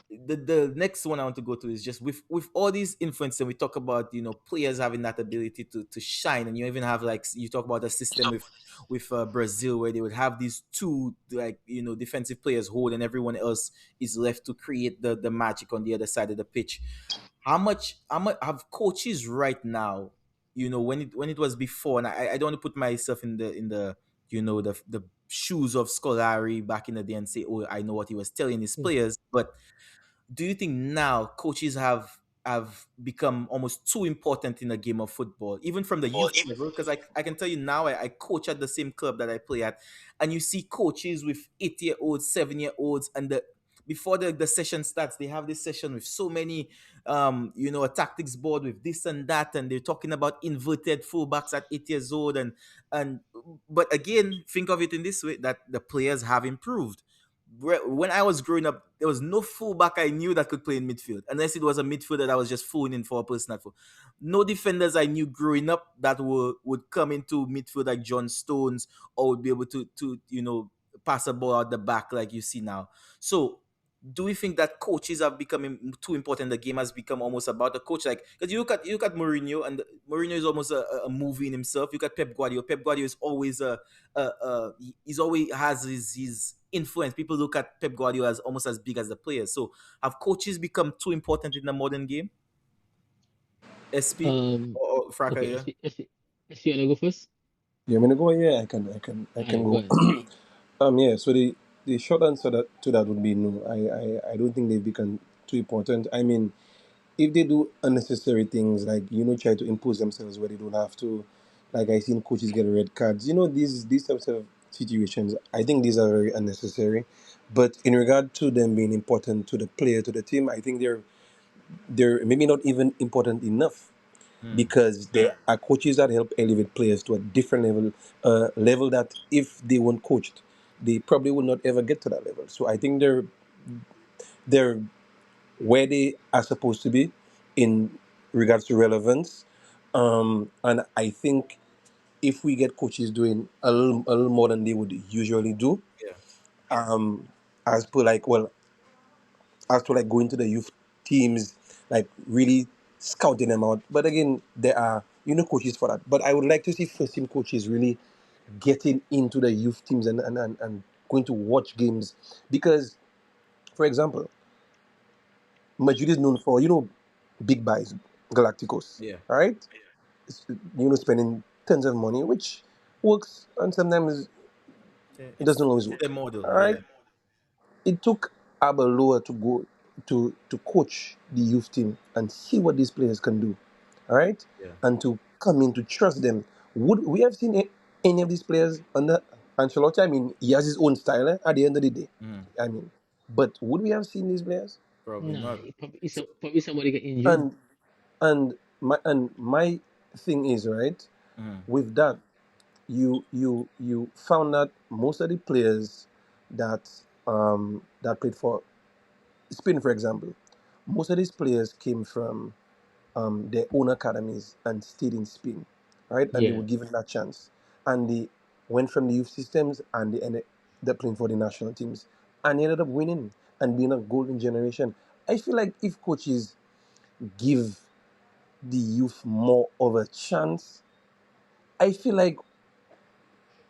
the next one I want to go to is just with all these influence, and we talk about players having that ability to shine, and you even have, like, you talk about a system with Brazil, where they would have these two, like, defensive players hold, and everyone else is left to create the magic on the other side of the pitch. How much have coaches right now, when it was before, and I don't want to put myself in the the shoes of Scolari back in the day and say, oh, I know what he was telling his mm. players, but do you think now coaches have become almost too important in a game of football, even from the youth level? Because I can tell you now, I coach at the same club that I play at, and you see coaches with 8-year-olds, 7-year-olds, and before the session starts, they have this session with so many a tactics board with this and that, and they're talking about inverted fullbacks at 8 years old, and but again, think of it in this way, that the players have improved. When I was growing up, there was no fullback I knew that could play in midfield, unless it was a midfielder that was just phoning in for a personal foul. No defenders I knew growing up that would come into midfield like John Stones, or would be able to pass a ball out the back like you see now. So do we think that coaches have become too important? The game has become almost about the coach, like, because you look at Mourinho, and Mourinho is almost a movie in himself. You look at Pep Guardiola. Pep Guardiola is always he's always has his influence. People look at Pep Guardiola as almost as big as the players. So have coaches become too important in the modern game? SP Um, or Fraka, okay, yeah. if you wanna go first, You want me to go? Yeah, I can alright, go go. ahead. Yeah. So the short answer to that would be no. I don't think they've become too important. I mean, if they do unnecessary things like try to impose themselves where they don't have to, like I seen coaches get red cards. These types of situations. I think these are very unnecessary. But in regard to them being important to the player, to the team, I think they're maybe not even important enough, Mm, because there are coaches that help elevate players to a different level, level that if they weren't coached, they probably would not ever get to that level. So I think they're where they are supposed to be in regards to relevance. And I think if we get coaches doing a little more than they would usually do, yeah, um, as per like, well, as to like going to the youth teams, like really scouting them out. But again, there are coaches for that. But I would like to see first team coaches really getting into the youth teams and going to watch games, because, for example, Madrid is known for big buys, Galacticos, yeah. all right? Spending tons of money, which works, and sometimes Yeah, it doesn't always it's the work, model. all Yeah, right? It took Abaloa to go to coach the youth team and see what these players can do, all right, yeah. and to come in to trust them. Would we have seen any of these players under Ancelotti? I mean, he has his own style, at the end of the day. Mm, I mean, but would we have seen these players? probably Nah, not. So, probably somebody get injured. And my thing is, right, mm, with that, you found that most of the players that played for Spain, for example, most of these players came from their own academies and stayed in Spain, right? And they Yeah, were given that chance, and they went from the youth systems, and they ended up playing for the national teams, and they ended up winning and being a golden generation. I feel like if coaches give the youth more of a chance, I feel like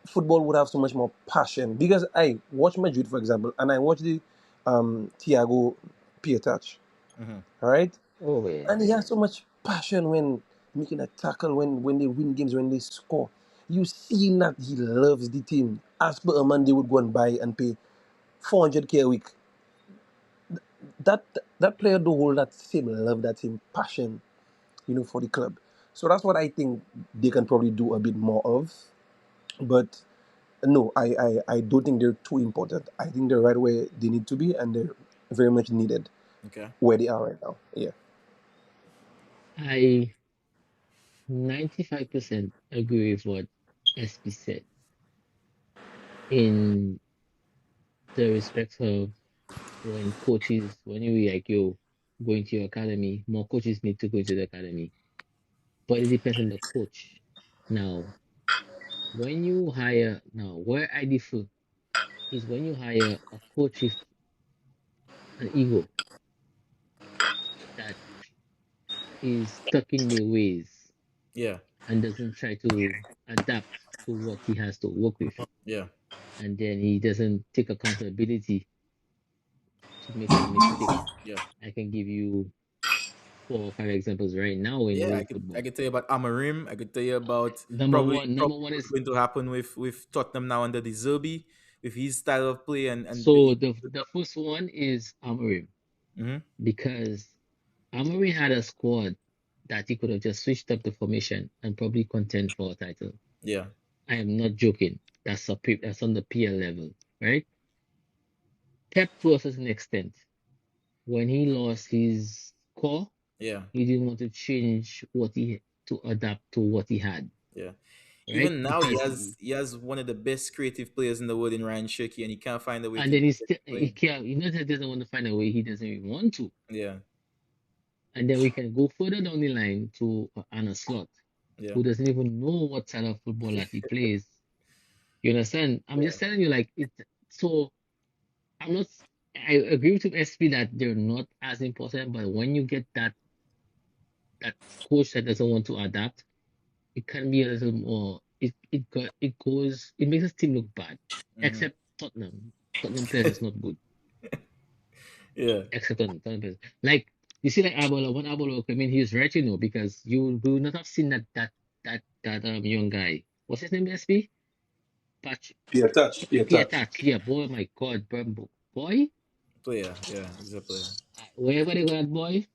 football would have so much more passion, because I watch Madrid, for example, and I watch the Thiago Pietach, mm-hmm. all right? oh yeah. And he has so much passion when making a tackle, when they win games, when they score. You see that he loves the team. As per a man, they would go and buy and pay 400K a week. That that player do hold that same love, that same passion, for the club. So that's what I think they can probably do a bit more of. But no, I don't think they're too important. I think they're right where they need to be, and they're very much needed Okay. where they are right now. Yeah. I 95% agree with what SB said in the respect of when you like yo going to your academy, more coaches need to go into the academy. But it depends on the coach. Now, where I differ is when you hire a coach with an ego that is stuck in their ways Yeah, and doesn't try to adapt to what he has to work with. yeah, And then he doesn't take accountability to make a mistake. yeah, I can give you 4 or 5 examples right now in yeah. I world could I football. could tell you about Amarim. I could tell you about Number probably one what's is going to happen with Tottenham now under the Zerbi, with his style of play and so the first one is Amorim mm-hmm. because Amorim had a squad that he could have just switched up the formation and probably contend for a title. Yeah, I am not joking. That's on the PL level, right? Pep to a certain extent, when he lost his core, Yeah, he didn't want to change what he to adapt to what he had, yeah. right? Even now, Because he has one of the best creative players in the world in Ryan Shirky, and he can't find a way and to then get him he playing. can't, he not just doesn't want to find a way, he doesn't even want to. Yeah, And then we can go further down the line to Anna Slot, yeah, who doesn't even know what style of football that he plays. You understand? I'm just telling you, like it. So I'm not. I agree with SP that they're not as important, but when you get that coach that doesn't want to adapt, it can be a little more. It goes. It makes his team look bad. hmm, Except Tottenham. Tottenham players is not good. yeah, Except Tottenham players. Like you see, like Abola. When Abola came in, he was right, because you would not have seen that young guy. What's his name? SP. Patch. Peer touch, peer Pierre touch. Touch. Yeah, boy. My God, boy. player. Yeah, he's a player. Wherever they go, that boy.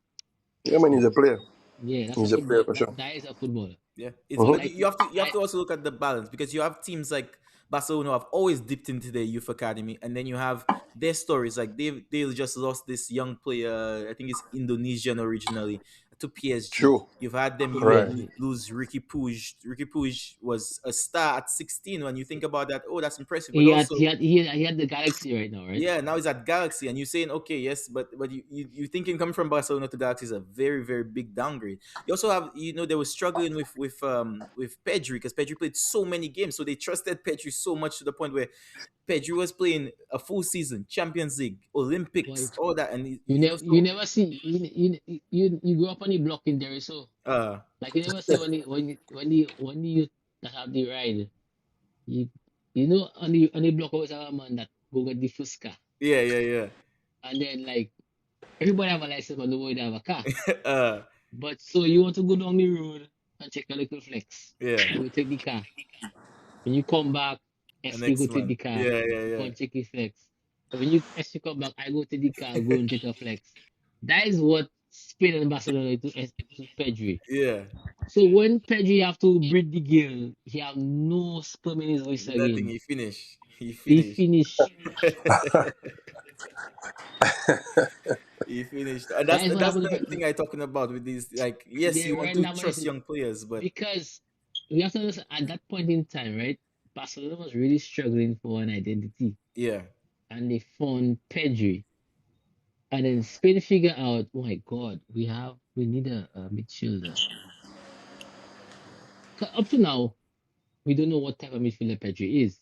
Yeah, man, he's a player. Yeah, that's a He's a player football. for sure. That is a footballer. Yeah, it's but Mm-hmm. Like you have I, to also look at the balance because you have teams like Barcelona have always dipped into their youth academy, and then you have their stories like they just lost this young player. I think it's Indonesian originally to PSG. True. You've had them Right. lose Ricky Puig. Ricky Puig was a star at 16. When you think about that, oh, that's impressive. But he had also he had he had the Galaxy right now, right? yeah, now he's at Galaxy, and you're saying, okay, yes, but you thinking coming from Barcelona to Galaxy is a very very big downgrade. You also have they were struggling with Pedri because Pedri played so many games, so they trusted Pedri so much to the point where Pedri was playing a full season, Champions League, Olympics, But all that, and you never see you grew up on the block in there, so uh like you never see when the youth that have the ride, you on the block always have a man that go get the Fusca, yeah yeah and then like everybody have a license but nobody have a car. yeah But so you want to go down the road and check a little flex. yeah, You will take the car. When you come back, the SP go next take man, the car, yeah yeah go yeah and check his flex. And when you SP come back, I go take the car, go and take a flex. That is what Spain and Barcelona to Pedri. yeah, So when Pedri have to breathe the gear, he have no sperm in his voice nothing. again. He finished. He He finished. finish. He finished, That is what that's happened the to thing I talking about with these. Like, yes, the you want to trust randomization. young players, but Because we have to understand at that point in time, right? Barcelona was really struggling for an identity, yeah, and they found Pedri. And then Spain figure out, oh my God, we need a midfielder. 'Cause up to now, we don't know what type of midfielder Pedri is.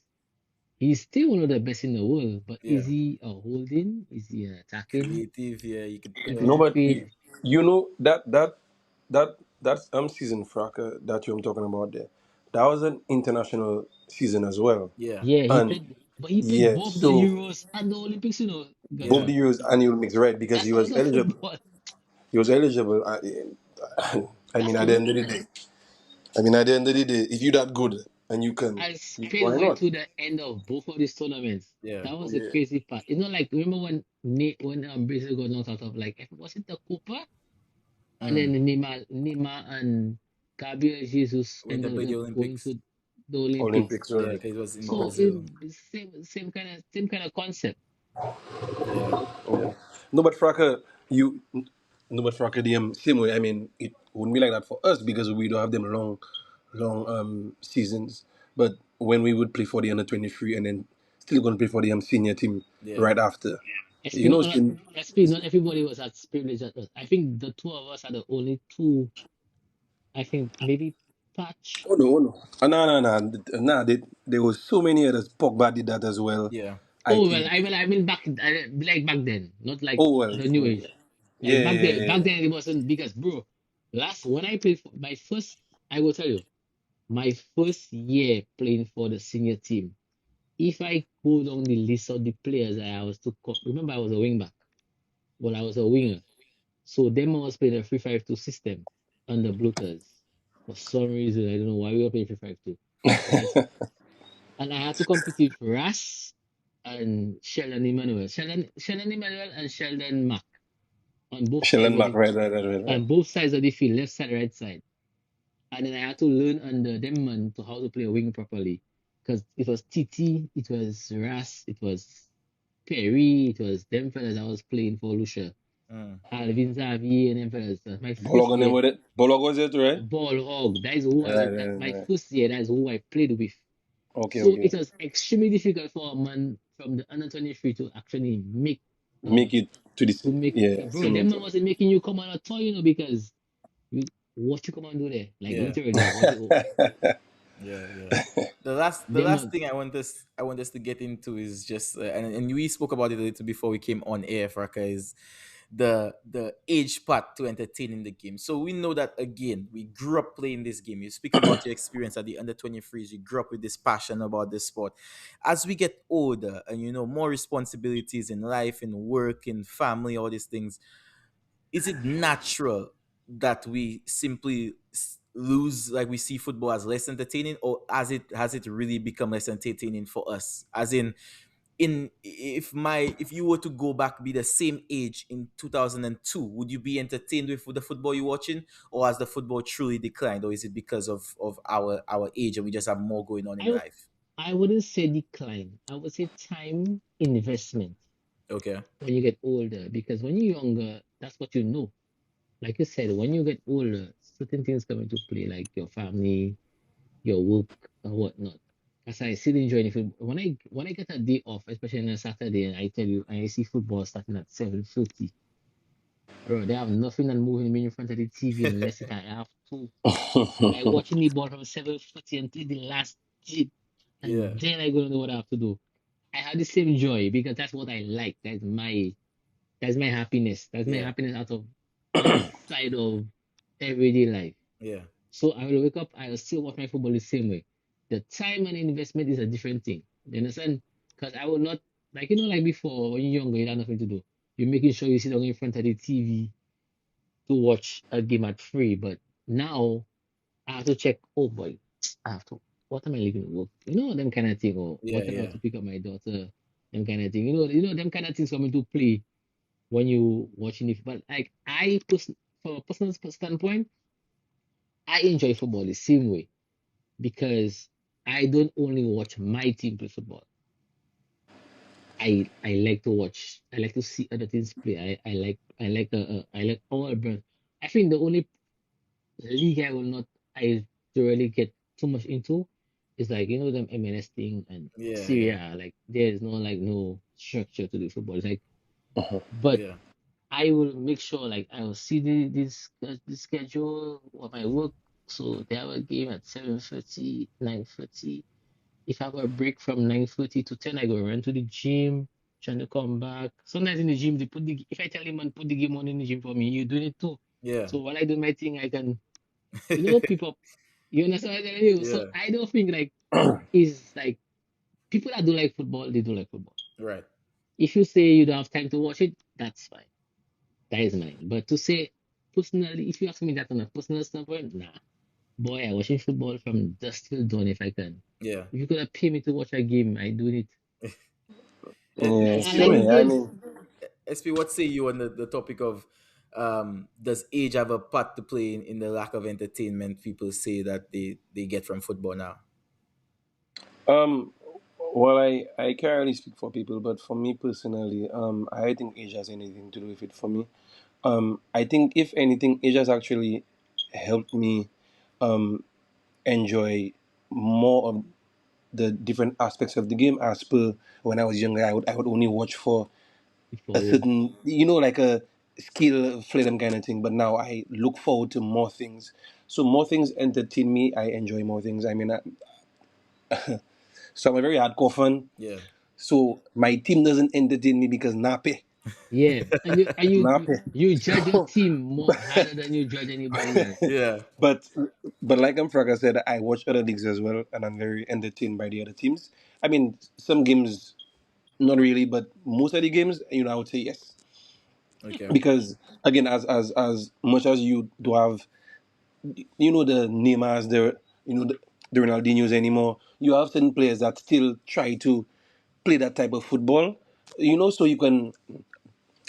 He's still one of the best in the world, but yeah, is he a holding? Is he an attacking? creative. Yeah, you could He put No, can but anything. create. you know that season Fraka that you're talking about there. That was an international season as well, Yeah, Yeah, and he played yeah, both the so Euros and the Olympics, both yeah, the Gabby. Euros and Olympics, right? Because That's he a lot was of eligible. football. He was eligible. I That's mean, a at the lot. end of the day, if you're that good and you can, And Spain why went not? to the end of both of these tournaments. yeah, That was the Yeah. crazy part. Like remember when Brazil got knocked out of, like, was it the Copa? And then mm. Neymar and Gabriel Jesus When they ended play the up going Olympics. to the Olympics. Olympics, Yeah, right? because it was in So Okay. Brazil. same kind of concept. Yeah, Okay. No, but Fraka, you, no, but Fraka, same way. I mean, it wouldn't be like that for us because we don't have them long seasons. But when we would play for the under 23 and then still going to play for the senior team yeah, right after, SP you know, not, it's been. SP not everybody was as privileged as us. I think the two of us are the only two. I think maybe Patch. Oh no, oh no. No, no, no. Nah, there was so many others. Pogba did that as well. yeah, I Oh well, think. I mean like back then, not like Oh well. the new Yeah, age. yeah, Like back yeah, then, yeah. it wasn't because, bro. Last when I played for my first, I will tell you, my first year playing for the senior team. If I go down the list of the players I was to remember, I was a wing back. Well, I was a winger. So them I was playing a 3-5-2 system under Bluetooth. For some reason, I don't know why we were playing 3-5-2, right? And I had to compete with Ras and Sheldon Emmanuel. Sheldon Emmanuel and Sheldon Mack on both sides of Schellenbach, the right, right, right, right, right. on both sides of the field, left side, right side. And then I had to learn under them man to how to play a wing properly. Because it was TT, it was Ras, it was Perry, it was them fellas I was playing for Lucia. Mm. Alvin Xavier and them fellas. That's my first Bolog year. name with it. Bolog was it, right? Ball hog. That is who Right, that right, my right. first year, that's who I played with. Okay, So okay. it was extremely difficult for a man from the under 23 to actually make Make it to this, to make yeah, bro, similar them man to. wasn't making you come on a tour, because you what you come and do there? Like Yeah. literally, like what you Yeah, yeah. The last them thing I want us to get into is just and we spoke about it a little before we came on air, Fraka, is the age part to entertaining the game. So we know that again, we grew up playing this game. You speak about your experience at the under 23s. You grew up with this passion about this sport. As we get older and more responsibilities in life, in work, in family, all these things, is it natural that we simply lose, like we see football as less entertaining, or has it really become less entertaining for us, as in if you were to go back, be the same age in 2002, would you be entertained with the football you're watching, or has the football truly declined, or is it because of our age and we just have more going on in I life? I wouldn't say decline. I would say time investment Okay. when you get older. Because when you're younger, that's what you know. Like you said, when you get older, certain things come into play, like your family, your work, or whatnot. As I still enjoy the football. When I get a day off, especially on a Saturday, and I tell you, I see football starting at 7:30, bro, they have nothing and moving me in front of the TV unless I have to. I watching the ball from 7:30 until the last jig, Yeah. and then I gonna know what I have to do. I have the same joy because that's what I like. That's my happiness. That's my Yeah. happiness outside of everyday life. Yeah. So I will wake up, I will still watch my football the same way. The time and investment is a different thing. You understand? Because I will not, like, like before, when you're younger, you have nothing to do. You're making sure you sit down in front of the TV to watch a game at free. But now I have to check, oh boy, I have to, what am I leaving to work? Them kind of thing, or Yeah. what am I Yeah. to pick up my daughter? Them kind of thing. Them kind of things come into play when you watching it. But like from a personal standpoint, I enjoy football the same way because I don't only watch my team play football. I like to watch. I like to see other teams play. I like all brand. I think the only league I will not I really get too much into is like them MLS thing and Yeah. Yeah. Syria. Like there is no structure to the football. It's like, but Yeah. I will make sure like I will see the schedule of my work. So they have a game at 7:30, 9:30. If I have a break from 9:30 to 10, I go run to the gym, trying to come back. Sometimes in the gym, if I tell him man put the game on in the gym for me, you doing it too. Yeah. So while I do my thing, I can, people, you understand what I'm telling you? So Yeah. I don't think like is like people that do like football, they do like football. Right. If you say you don't have time to watch it, that's fine. That is mine. But to say personally, if you ask me that on a personal standpoint, nah. Boy, I watching football from dusk till dawn if I can. Yeah. If you're gonna pay me to watch a game, I do it. Yeah, I same like the here. I games. mean, SP, what say you on the topic of does age have a part to play in the lack of entertainment people say that they get from football now? um, well, I can't really speak for people, but for me personally, I think age has anything to do with it for me. I think if anything, age has actually helped me um enjoy more of the different aspects of the game. As per when I was younger, I would only watch for a Before certain, like a skill freedom kind of thing. But now I look forward to more things. So more things entertain me. I enjoy more things. I mean, so I'm a very hardcore fan. Yeah. So my team doesn't entertain me because nape, yeah, and you nape. you judge your So, team more harder than you judge anybody else. Yeah. but but like Fraka said, I watch other leagues as well, and I'm very entertained by the other teams. I mean, some games not really, but most of the games, I would say yes, Okay. because again, as much as you do have, the Neymars, the Ronaldinho's anymore, you have certain players that still try to play that type of football, so you can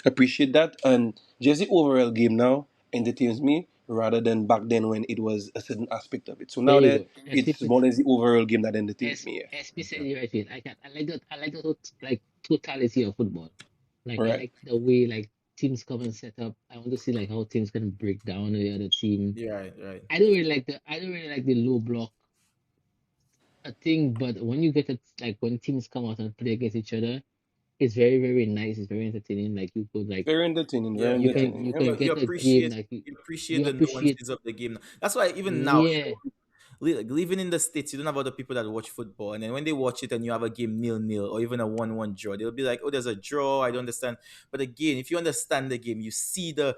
appreciate that. And just the overall game now entertains me rather than back then when it was a certain aspect of it. So There now you that go. SP it's put more than the overall game that entertains S me. Yeah. SP said Okay. the right way. I like that. I like that. Like totality of football. Like I Right. like the way like teams come and set up. I want to see like how teams can break down the other team. Yeah, right, right. I don't really like the low block thing, but when you get it like when teams come out and play against each other, it's very, very nice. It's very entertaining. Like you could like Very entertaining. Very Yeah, yeah. entertaining. you Yep. can You get a game appreciate like you appreciate you the appreciate. nuances of the game. That's why even now, Yeah, like, living in the States, you don't have other people that watch football. And then when they watch it and you have a game 0-0 or even a 1-1 draw, they'll be like, oh, there's a draw. I don't understand. But again, if you understand the game, you see the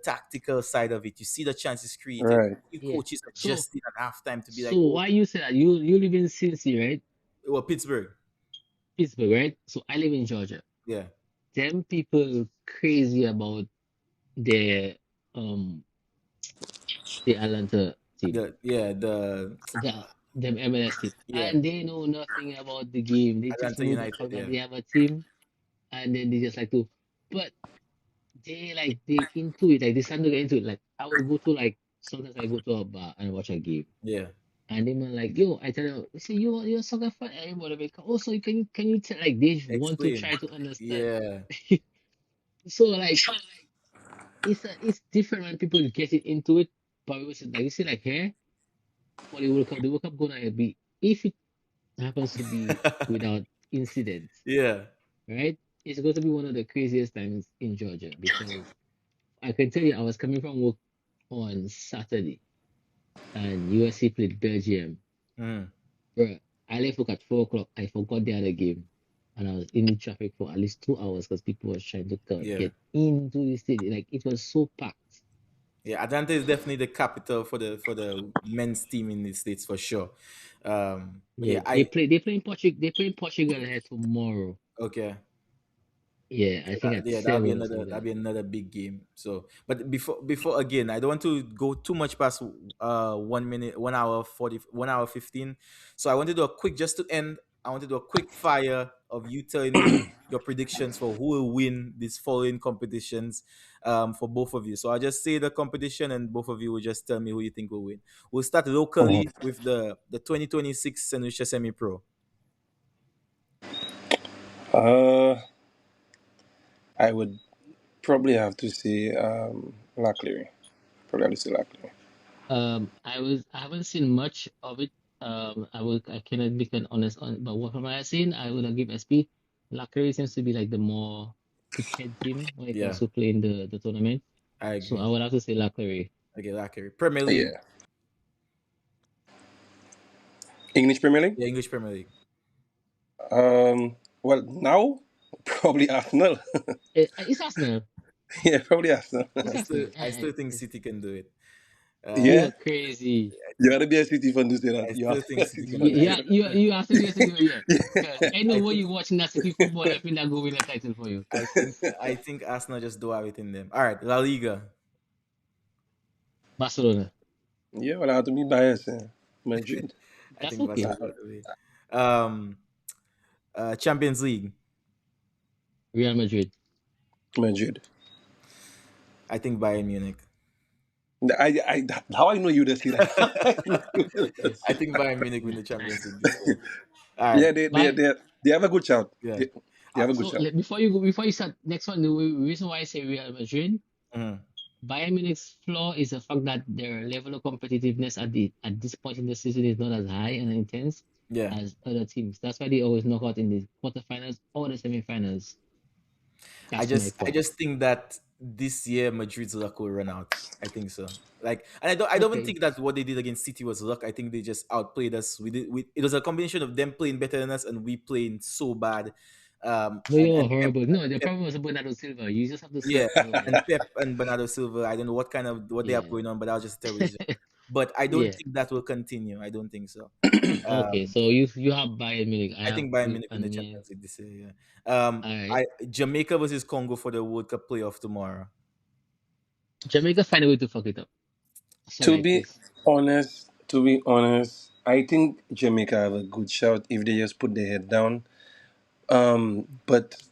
tactical side of it. You see the chances created. Right. You yeah. coaches So adjusting at halftime to be like, so oh, why you say that? You live in Cincy, right? well, Pittsburgh. Pittsburgh, right? So I live in Georgia. Yeah. Them people crazy about their um the Atlanta team. The The them MLS team. yeah, And they know nothing about the game. They just Atlanta know the United. fact that Yeah. they have a team and then they just like to but they into it, like they start to get into it. Like I will go to like sometimes I go to a bar and watch a game. Yeah. And they man like, yo, I tell them, they say you're a soccer fan, everybody make also can you tell like they want to Explain. try to understand. Yeah. So like it's different when people get it into it. But we said like you see like here for the World Cup gonna be if it happens to be without incident, Yeah. right? It's going to be one of the craziest times in Georgia because I can tell you I was coming from work on Saturday and USC played Belgium. Mm. Bruh, I left work at 4 o'clock. I forgot the other game. And I was in traffic for at least 2 hours because people were trying to Yeah. get into the stadium. Like it was so packed. Yeah, Atlanta is definitely the capital for the men's team in the states for sure. But Yeah, yeah, I they play in Portugal here tomorrow. okay. Yeah, I think at Yeah, that'll be 7 or another something like that. big game. So, but before again, I don't want to go too much past 1 minute, 1 hour 40, 1 hour 15. So I want to do a quick just to end. I want to do a quick fire of you telling me your predictions for who will win these following competitions, for both of you. So I'll just say the competition, and both of you will just tell me who you think will win. We'll start Mhm. locally with the 2026 St. Lucia Semi Pro. Uh, I would probably have to say Laclery. Probably have to say Laclery. I haven't seen much of it. I cannot be quite honest on, but what from what I've seen, I would give SP. Luckily seems to be like the more thick-head team when it comes Yeah, to playing the tournament. I So agree. I would have to say Luckily. Okay, okay. Premier League. Yeah. English Premier League. Yeah, English Premier League. Well, now probably Arsenal. It's Arsenal. Yeah, probably Arsenal. It's Arsenal. I still think City can do it. You Yeah, are crazy. you gotta be a City fan to say that. I You have still to be think a City City can fan do to it. say that. You are serious, yeah. Because I know I when think you watching that City football, I feel that go win a title for you. I think Arsenal just do have it in them. All right, La Liga. Barcelona. Yeah, well, I have to be biased. Madrid. I That's think okay. Barca all the way. Um, Champions League. Real Madrid. Madrid. I think Bayern Munich. How I know you to see that? How I know you would I say think that? Bayern Munich win the Champions League this year. All right. Yeah, Bye. they have a good shout. Yeah. They have a good shout. Before you start next one, the reason why I say Real Madrid, Mhm. Bayern Munich's flaw is the fact that their level of competitiveness at this point in the season is not as high and intense Yeah. as other teams. That's why they always knock out in the quarterfinals or the semifinals. That's my I point. just think that this year Madrid's luck will run out. I think so. Like, and I don't even Okay. think that what they did against City was luck. I think they just outplayed us. It was a combination of them playing better than us and we playing so bad. No, you're And Pep, horrible. No, the Pep, problem was Bernardo Silva. You just have to say yeah, it how it and is. Pep and Bernardo Silva. I don't know what they have Yeah. going on, but that was just a terrible decision. But I don't Yeah. think that will continue. I don't think so. Okay. Um, So you have Bayern Munich. I I have think Bayern we Munich win the and yeah. Champions League this year. Yeah. All right. I Jamaica versus Congo for the World Cup playoff tomorrow. Jamaica find a way to fuck it up. To Sorry, be please. I think Jamaica have a good shout if they just put their head down. But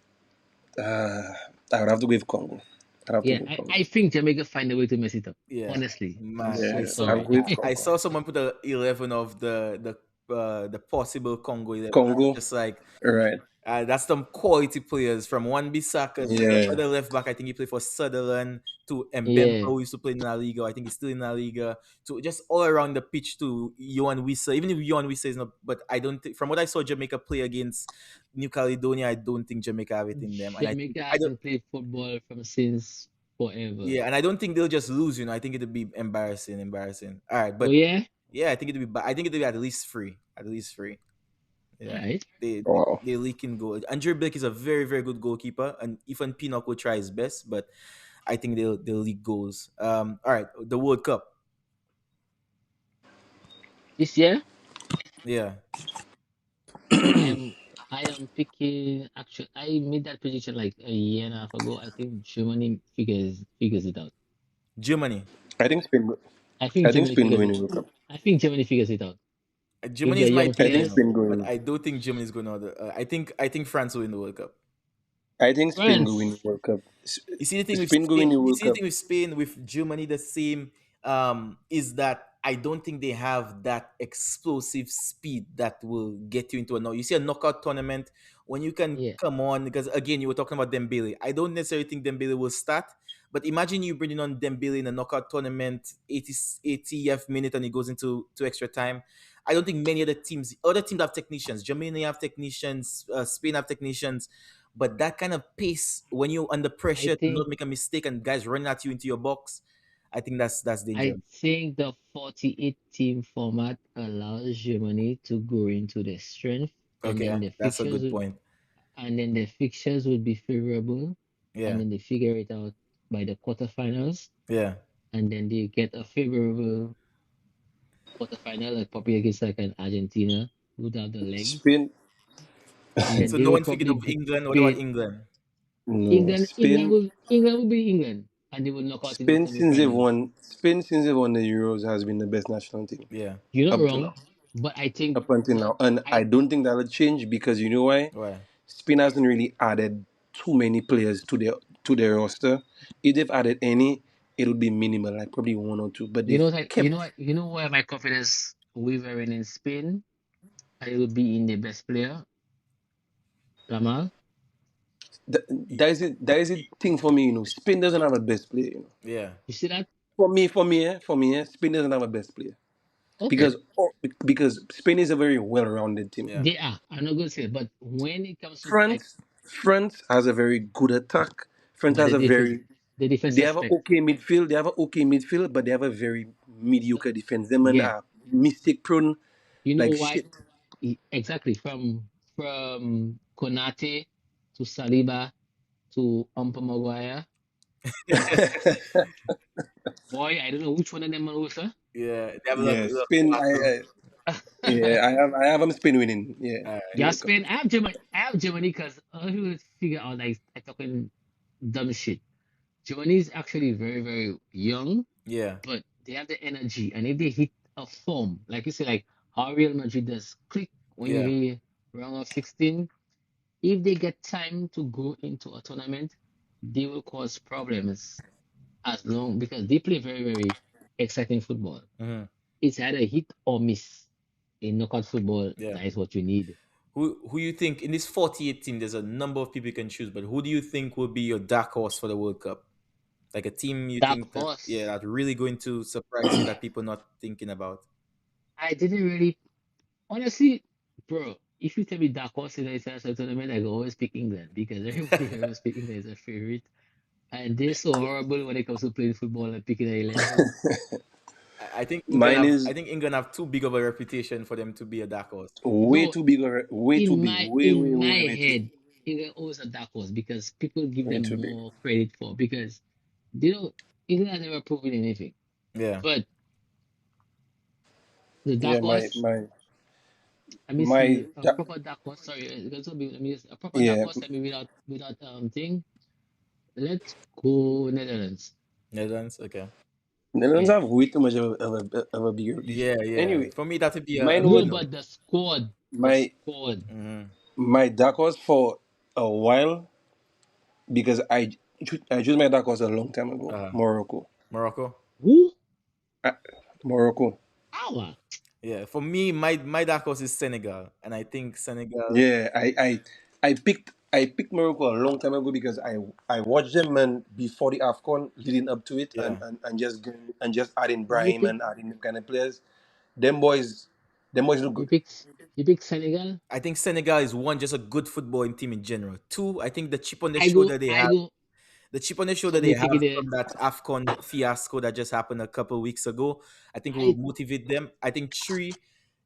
uh, I would have to go with Congo. I'd have to Yeah, go with Congo. I think Jamaica find a way to mess it up. Yeah, Honestly, I'm man. so Yeah, I'll sorry. go with I Congo. saw someone put a 11 of the the possible Congo 11. Congo, Just like right? that's some quality players from one Bissaka to the Yeah, other left back. I think he played for Sutherland to Mbemba, Yeah, who used to play in La Liga. I think he's still in La Liga. To just all around the pitch to Johan Wissa. Even if Johan Wissa is not, but I don't think from what I saw Jamaica play against New Caledonia, I don't think Jamaica have it in them. And I think Jamaica I don't. hasn't played football from since forever. Yeah, and I don't think they'll just lose. I think it'll be embarrassing, embarrassing. All right, Oh but yeah, yeah, I think it'll be. I think it'll be at least three. At least three. all Yeah, right. wow. they leaking goal. Andrew Blake is a very very good goalkeeper, and even Pinnock will try his best, but I think they'll leak goals. All right, the World Cup. This year, Yeah, I am I am picking. Actually, I made that prediction like a year and a half ago. I think Germany figures it out. Germany. I think Spain. I think I think Germany Spain figures going it. to World Cup. I think Germany figures it out. If Germany they're is my young pick, I think players, Spain but going. I don't think Germany is going to. I think France will win the World Cup. I think Spain going to win France. the World Cup. You see the thing with Spain going to Spain. win the You World see the Cup. thing with Spain with Germany. The same is that I don't think they have that explosive speed that will get you into a knock. You see a knockout tournament when you can Yeah, come on because again you were talking about Dembele. I don't necessarily think Dembele will start, but imagine you bringing on Dembele in a knockout tournament, 80th minute, and he goes into extra time. I don't think many other teams have technicians. Germany have technicians. Spain have technicians. But that kind of pace when you're under I pressure to not think make a mistake and guys running at you into your box, I think that's I dangerous. think the 48 team format allows Germany to go into their strength, and Okay, then the that's a fixtures good would, point. and then the fixtures would be favorable, and Yeah, then they figure it out by the quarterfinals, yeah. and then they get a favorable quarterfinal, like probably against like an Argentina who'd have the legs, Spain. and then So they no would one thinking probably of England. What about beat England? No, Spain. England will be England, and they will knock out in the semifinals. Spain since they won the Euros has been the best national team Yeah. You're not up to wrong, now. but I think Up until the now, and I I don't think that'll change because you know why? Why? Spain hasn't really added too many players to their roster. If they've added any, it'll be minimal, like probably one or two. But you they've know that kept. you know where my confidence wavering in Spain. I will be in the best player, Lamal. Y- That is it thing for me. Spain doesn't have a best player. Yeah. You see that? Spain doesn't have a best player Okay, because because Spain is a very well-rounded team. Yeah. they are. I'm not going to say, it, but when it comes to like, France has a very good attack. France but has a very the defense they have an suspect. okay midfield. They have an okay midfield, but they have a very mediocre defense. Them and Yeah, are mistake prone you know like why? shit. Exactly from Konate to Saliba to Maguire. Boy, I don't know which one of them are worse. Yeah. They have a Yeah, lot of Spain. Marco. Yeah, I have them Spain winning. Yeah, the Yeah, World Cup. Spain. I have Germany because other people figure out like I talking dumb shit. Germany is actually very, very young, Yeah. but they have the energy. And if they hit a form, like you say, like how Real Madrid does click when you Yeah. hit round of 16, if they get time to go into a tournament, they will cause problems as long because they play very, very exciting football. Hmm. It's either hit or miss. In knockout football, Yeah. that is what you need. Who you think in this 48 team? There's a number of people you can choose, but who do you think will be your dark horse for the World Cup? Like a team you Dark think that yeah horse. that really going to surprise you that people not thinking about. I didn't really honestly, bro. If you tell me dark horse in the international tournament, I go always pick England because everybody always pick England as a favorite, and they're so horrible when it comes to playing football and picking an 11. I think England Mine have is I think England have too big of a reputation for them to be a dark horse. way No, too big, way too big, in my way too, head, England always a dark horse because people give way them too big. more credit for because they don't. England has never proven anything, Yeah, but the Yeah, dark horse. Let me my, see a proper dark horse. Sorry, it's gonna be let me just, a proper dark yeah, horse. Let me without thing. Let's go Netherlands. Netherlands. Okay. Netherlands Yeah. have way too much of a big Yeah, reputation. yeah. Anyway, For me, that would be a mine No, would no. but the my squad. Hmm. my dark horse for a while because I chose my dark horse a long time ago. Uh, Morocco. Morocco. Who? Uh, Morocco. Our. Yeah, for me, my dark horse is Senegal, and I think Senegal. Yeah, I picked Morocco a long time ago because I watched them man before the AFCON leading up to it and, Yeah, and just adding You Brahim pick and adding them kind of players. Them boys them boys look you good. pick you pick Senegal. I think Senegal is one, just a good footballing team in general. Two, I think the chip on the I go shoulder they I have, go the chip on the shoulder so they have motivated. from that AFCON fiasco that just happened a couple of weeks ago, I think will I motivate them. I think three,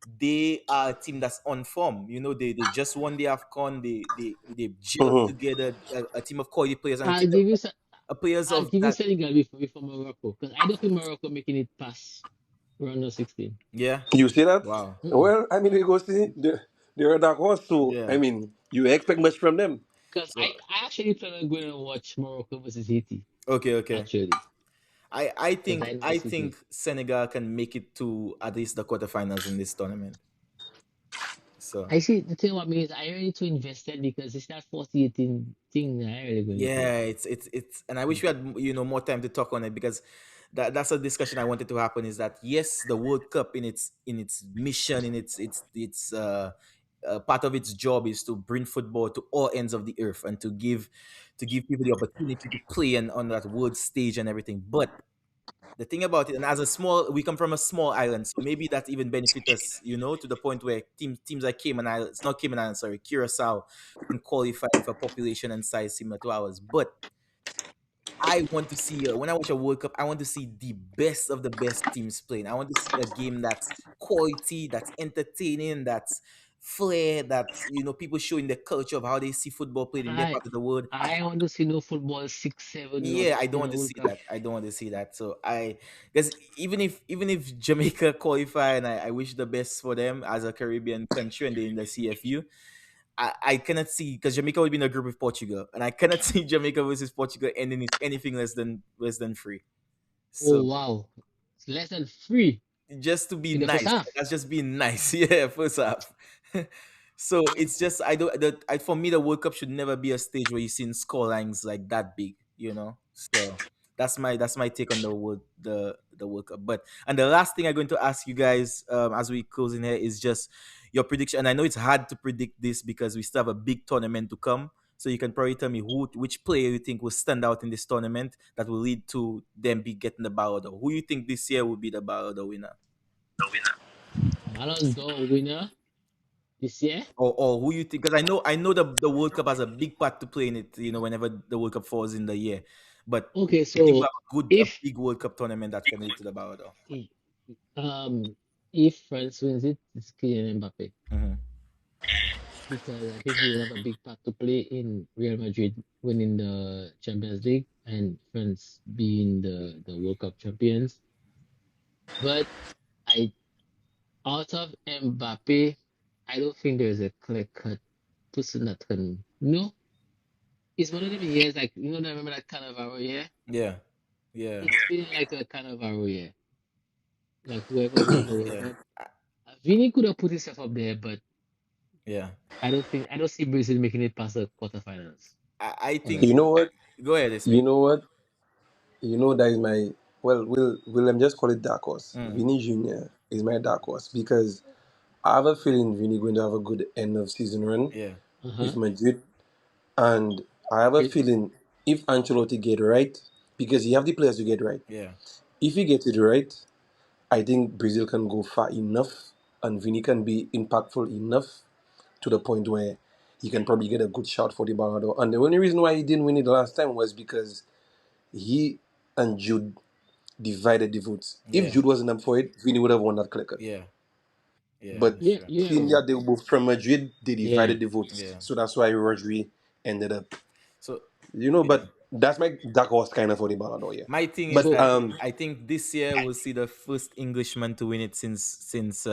they are a team that's on form. You know, they just won the AFCON. They gelled Mhm. together a team of quality players, and I I'll think give you players I'll of give you that. Senegal before Morocco because I don't think Morocco making it past round of 16. Yeah, You see that? wow, Mm-mm. Well, I mean, you go see they're a dark horse, so I yeah. mean, you expect much from them. Because So I actually plan on going and watch Morocco versus Haiti okay, okay. actually I because think I know I City. think Senegal can make it to at least the quarterfinals in this tournament. So I see the thing about me is I already too invested because it's that 48 thing that I really going into it. yeah, it's, and I wish we had more time to talk on it, because that's a discussion I wanted to happen. Is that yes, the World Cup in its mission, in its part of its job is to bring football to all ends of the earth, and to give people the opportunity to play and on that world stage and everything. But the thing about it, and as a small, we come from a small island, so maybe that even benefit us, to the point where teams like Cayman Islands, not Cayman Islands, sorry, Curacao, can qualify with a population and size similar to ours. But I want to see, when I watch a World Cup, I want to see the best of the best teams playing. I want to see a game that's quality, that's entertaining, that's flair, that's people showing the culture of how they see football played in their I part of the world. I want to see no football 6-7 Yeah, I loss don't in want a to World see Cup. that. I don't want to see that. So because even if Jamaica qualify, and I wish the best for them as a Caribbean country and they in the CFU, I cannot see, because Jamaica would be in a group with Portugal, and I cannot see Jamaica versus Portugal ending with anything less than free. So Oh wow, it's less than three just to be in the first nice. half. That's just being nice. Yeah, first half. So it's just, I don't. For me, the World Cup should never be a stage where you see score lines like that big. So that's my take on the World Cup. But and the last thing I'm going to ask you guys, as we close in here, is just your prediction. And I know it's hard to predict this because we still have a big tournament to come. So you can probably tell me which player you think will stand out in this tournament that will lead to them be getting the Ballon d'Or. Who you think this year will be the Ballon d'Or winner, Ballon d'Or winner this year. or who you think? Because I know the World Cup has a big part to play in it. Whenever the World Cup falls in the year, but Okay, you think we so have a if big World Cup tournament that can lead to the Ballon d'Or? um if France wins it, it's Kylian Mbappe Mm-hmm. because I think he will have a big part to play in Real Madrid winning the Champions League and France being the World Cup champions. But I out of Mbappe, I don't think there's a clear-cut person that can. No, it's one of them years like I remember that Cannavaro year. Yeah, yeah, It's feeling like a Cannavaro year. Like whoever wins the World yeah, Cup, Vini could have put himself up there, but yeah. I don't see Brazil making it past the quarterfinals. I think. You Honestly. know what? Go ahead, You SB. know what? That is my Willem just call it dark horse. Mm, Vinny Junior is my dark horse because I have a feeling Vinny going to have a good end of season run yeah, Uh-huh. with Madrid, and I have a It, feeling if Ancelotti get right, because you have the players to get right. yeah, If he gets it right, I think Brazil can go far enough, and Vinny can be impactful enough to the point where he can probably get a good shot for the Ballon d'Or. And the only reason why he didn't win it the last time was because he and Jude divided the votes. If yeah, Jude wasn't up for it, Vinny would have won that clear cut. yeah, yeah. But That's yeah, true. you're seeing right. that they were both from Madrid, they Yeah. divided the votes. Yeah. So that's why Rodri ended up. So yeah. But that's my dark horse kind of for the Ballon d'Or, yeah. My thing is But So that I think this year we'll see the first Englishman to win it since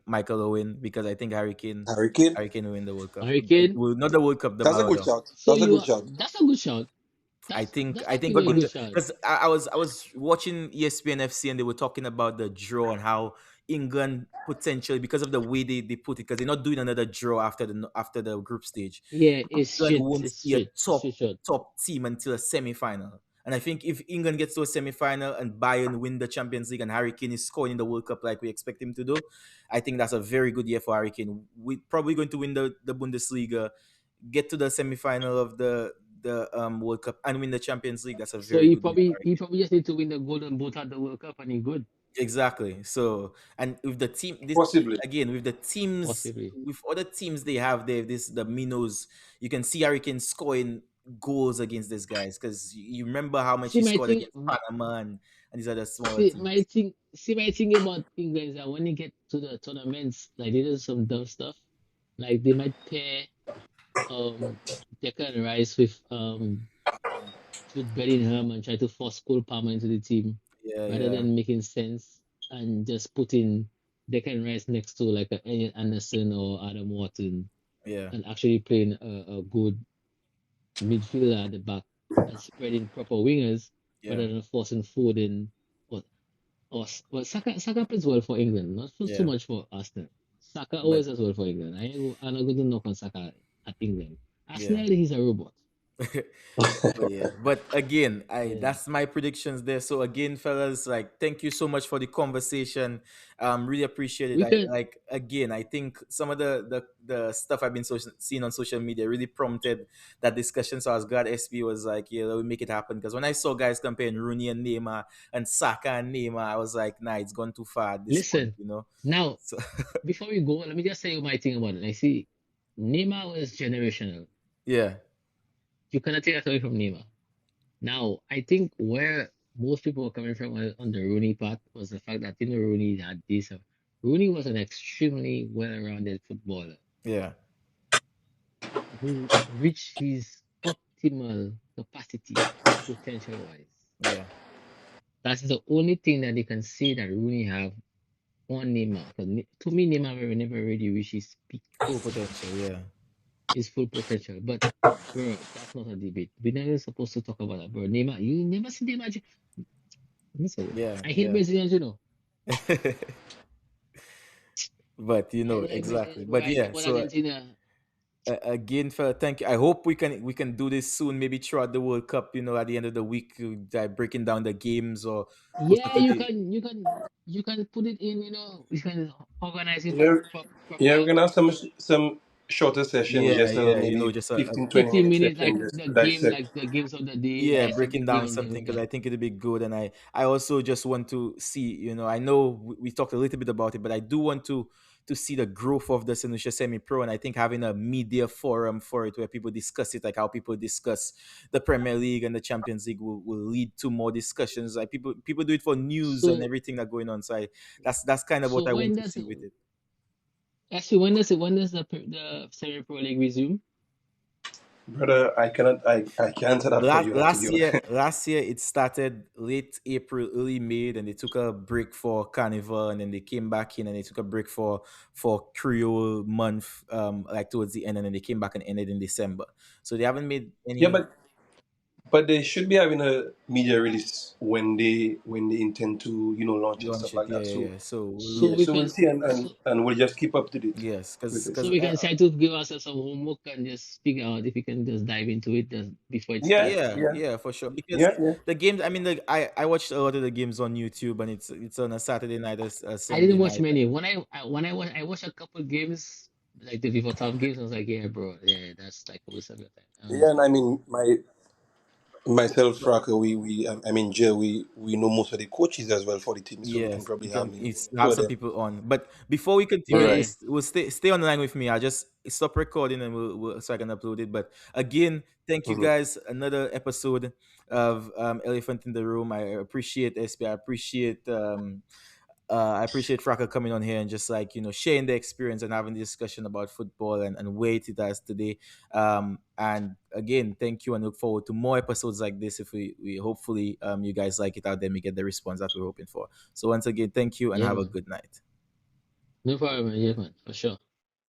Michael Owen, because I think Harry Kane Harry Kane, Harry Kane will win the World Cup. Hurricane. Well, not the World Cup, the that's a Ballon good d'Or. shout. So That's a you good are shout. that's a good shout. I That's think that's I think actually a But good because shout. I was watching ESPN FC, and they were talking about the draw and how England potentially, because of the way they put it, because they're not doing another draw after the group stage. Yeah, it's England shit. won't It's see a shit. It's top shit shot. top team until a semi final, And I think if England gets to a semi-final and Bayern win the Champions League and Harry Kane is scoring in the World Cup like we expect him to do, I think that's a very good year for Harry Kane. We're probably going to win the Bundesliga, get to the semi-final of the World Cup and win the Champions League. That's a So very good year for Harry he Kane. probably just need to win the golden boot at the World Cup and he good, Exactly. So, and with the team, this Possibly. again with the teams, possibly. with other teams they have there, this the Minos, you can see Harry Kane scoring goals against these guys because you remember how much See he my scored thing, against Panama and these other smaller see my teams. thing, see my thing about England is that when they get to the tournaments, like they do some dumb stuff, like they might pair um Declan Rice with Bellingham and try to force Cole Palmer into the team Yeah, rather yeah, than making sense and just putting Declan Rice next to like a Elliot Anderson or Adam Wharton yeah, and actually playing a good midfielder at the back and spreading proper wingers yeah, rather than forcing Foden or well Saka plays well for England, not for so yeah. much for Arsenal. Saka But always does well for England. I'm not going to knock on Saka at England. yeah. Arsenal, he's a robot. But yeah, but again, I Yeah. that's my predictions there. So again, fellas, like thank you so much for the conversation. Really appreciate it. We I can like again, I think some of the stuff I've been seeing on social media really prompted that discussion. So I was glad SB was like, yeah, let me make it happen. Because when I saw guys comparing Rooney and Neymar and Saka and Neymar, I was like, nah, it's gone too far at this point, listen. you know. Now, So before we go, let me just say my thing about it. I see Neymar was generational. yeah, You cannot take that away from Neymar. Now, I think where most people were coming from on the Rooney part was the fact that Rooney had this. Rooney was an extremely well-rounded footballer yeah, who reached his optimal capacity, potential-wise. yeah, That's the only thing that they can say that Rooney have on Neymar. Because to me, Neymar never really reached his peak, full potential. Yeah, his full potential. But bro, that's not a debate. We're never supposed to talk about that, bro. Neymar, you never see Neymar. Let me tell you, yeah, I hate yeah. Brazilians, you know. But I like exactly. Brazilians, bro. But I yeah, support so Argentina. again, fella, thank you. I hope we can do this soon, maybe throughout the World Cup. At the end of the week, breaking down the games or Yeah, specifically. you can put it in, you know, you can organize it Yeah, yeah, we're proper. gonna have some shorter sessions, Yeah, just yeah, maybe just a 15, 20 15 minute minutes session like just the to game, dissect. like the games of the day, yeah, dissect the breaking down game and things something like because that. I think it'll be good. And I also just want to see, I know we talked a little bit about it, but I do want to see the growth of the St. Semi Pro. And I think having a media forum for it where people discuss it, like how people discuss the Premier League and the Champions League, will lead to more discussions. Like people do it for news and So everything that going on. So that's kind of what so I want when to does see with it. actually when does the semi pro league resume? Brother, I can't answer that for Last you, to be last year, honest. last year it started late April, early May. Then they took a break for Carnival, and then they came back in, and they took a break for Creole month, like towards the end, and then they came back and ended in December. So they haven't made Yeah, any but they should be having a media release when they intend to launch and launch stuff it. like Yeah, that. yeah, So yeah. So So yeah, we so we'll can see, and so we'll just keep up to date yes, with so this. we can try to give ourselves some homework and just figure out if we can just dive into it just before it Yeah, starts. yeah, yeah, yeah, for sure. Because yeah, yeah. the games, I mean, I watched a lot of the games on YouTube, and it's on a Saturday night, a I Sunday didn't watch night. many. I watched a couple games, like the FIFA Top games. I was like, yeah, bro, yeah, that's like a waste of your time. I Yeah, and understand. I mean, myself, Fraka, I mean, Jay, we know most of the coaches as well for the team, so we can Yes, probably you have can maybe it's two have of some them. people on. But before we Yeah, continue, Right. yeah. we'll stay on the line with me. I'll just stop recording and we'll so I can upload it. But again, thank you Mhm. guys. Another episode of Elephant in the Room. I appreciate SB. I appreciate Fraka coming on here and just like sharing the experience and having the discussion about football and where it is today. And again, thank you and look forward to more episodes like this. If we hopefully you guys like it out there, and we get the response that we're hoping for. So once again, thank you and Yeah, have a man. good night. No problem, man. Yeah, man, for sure.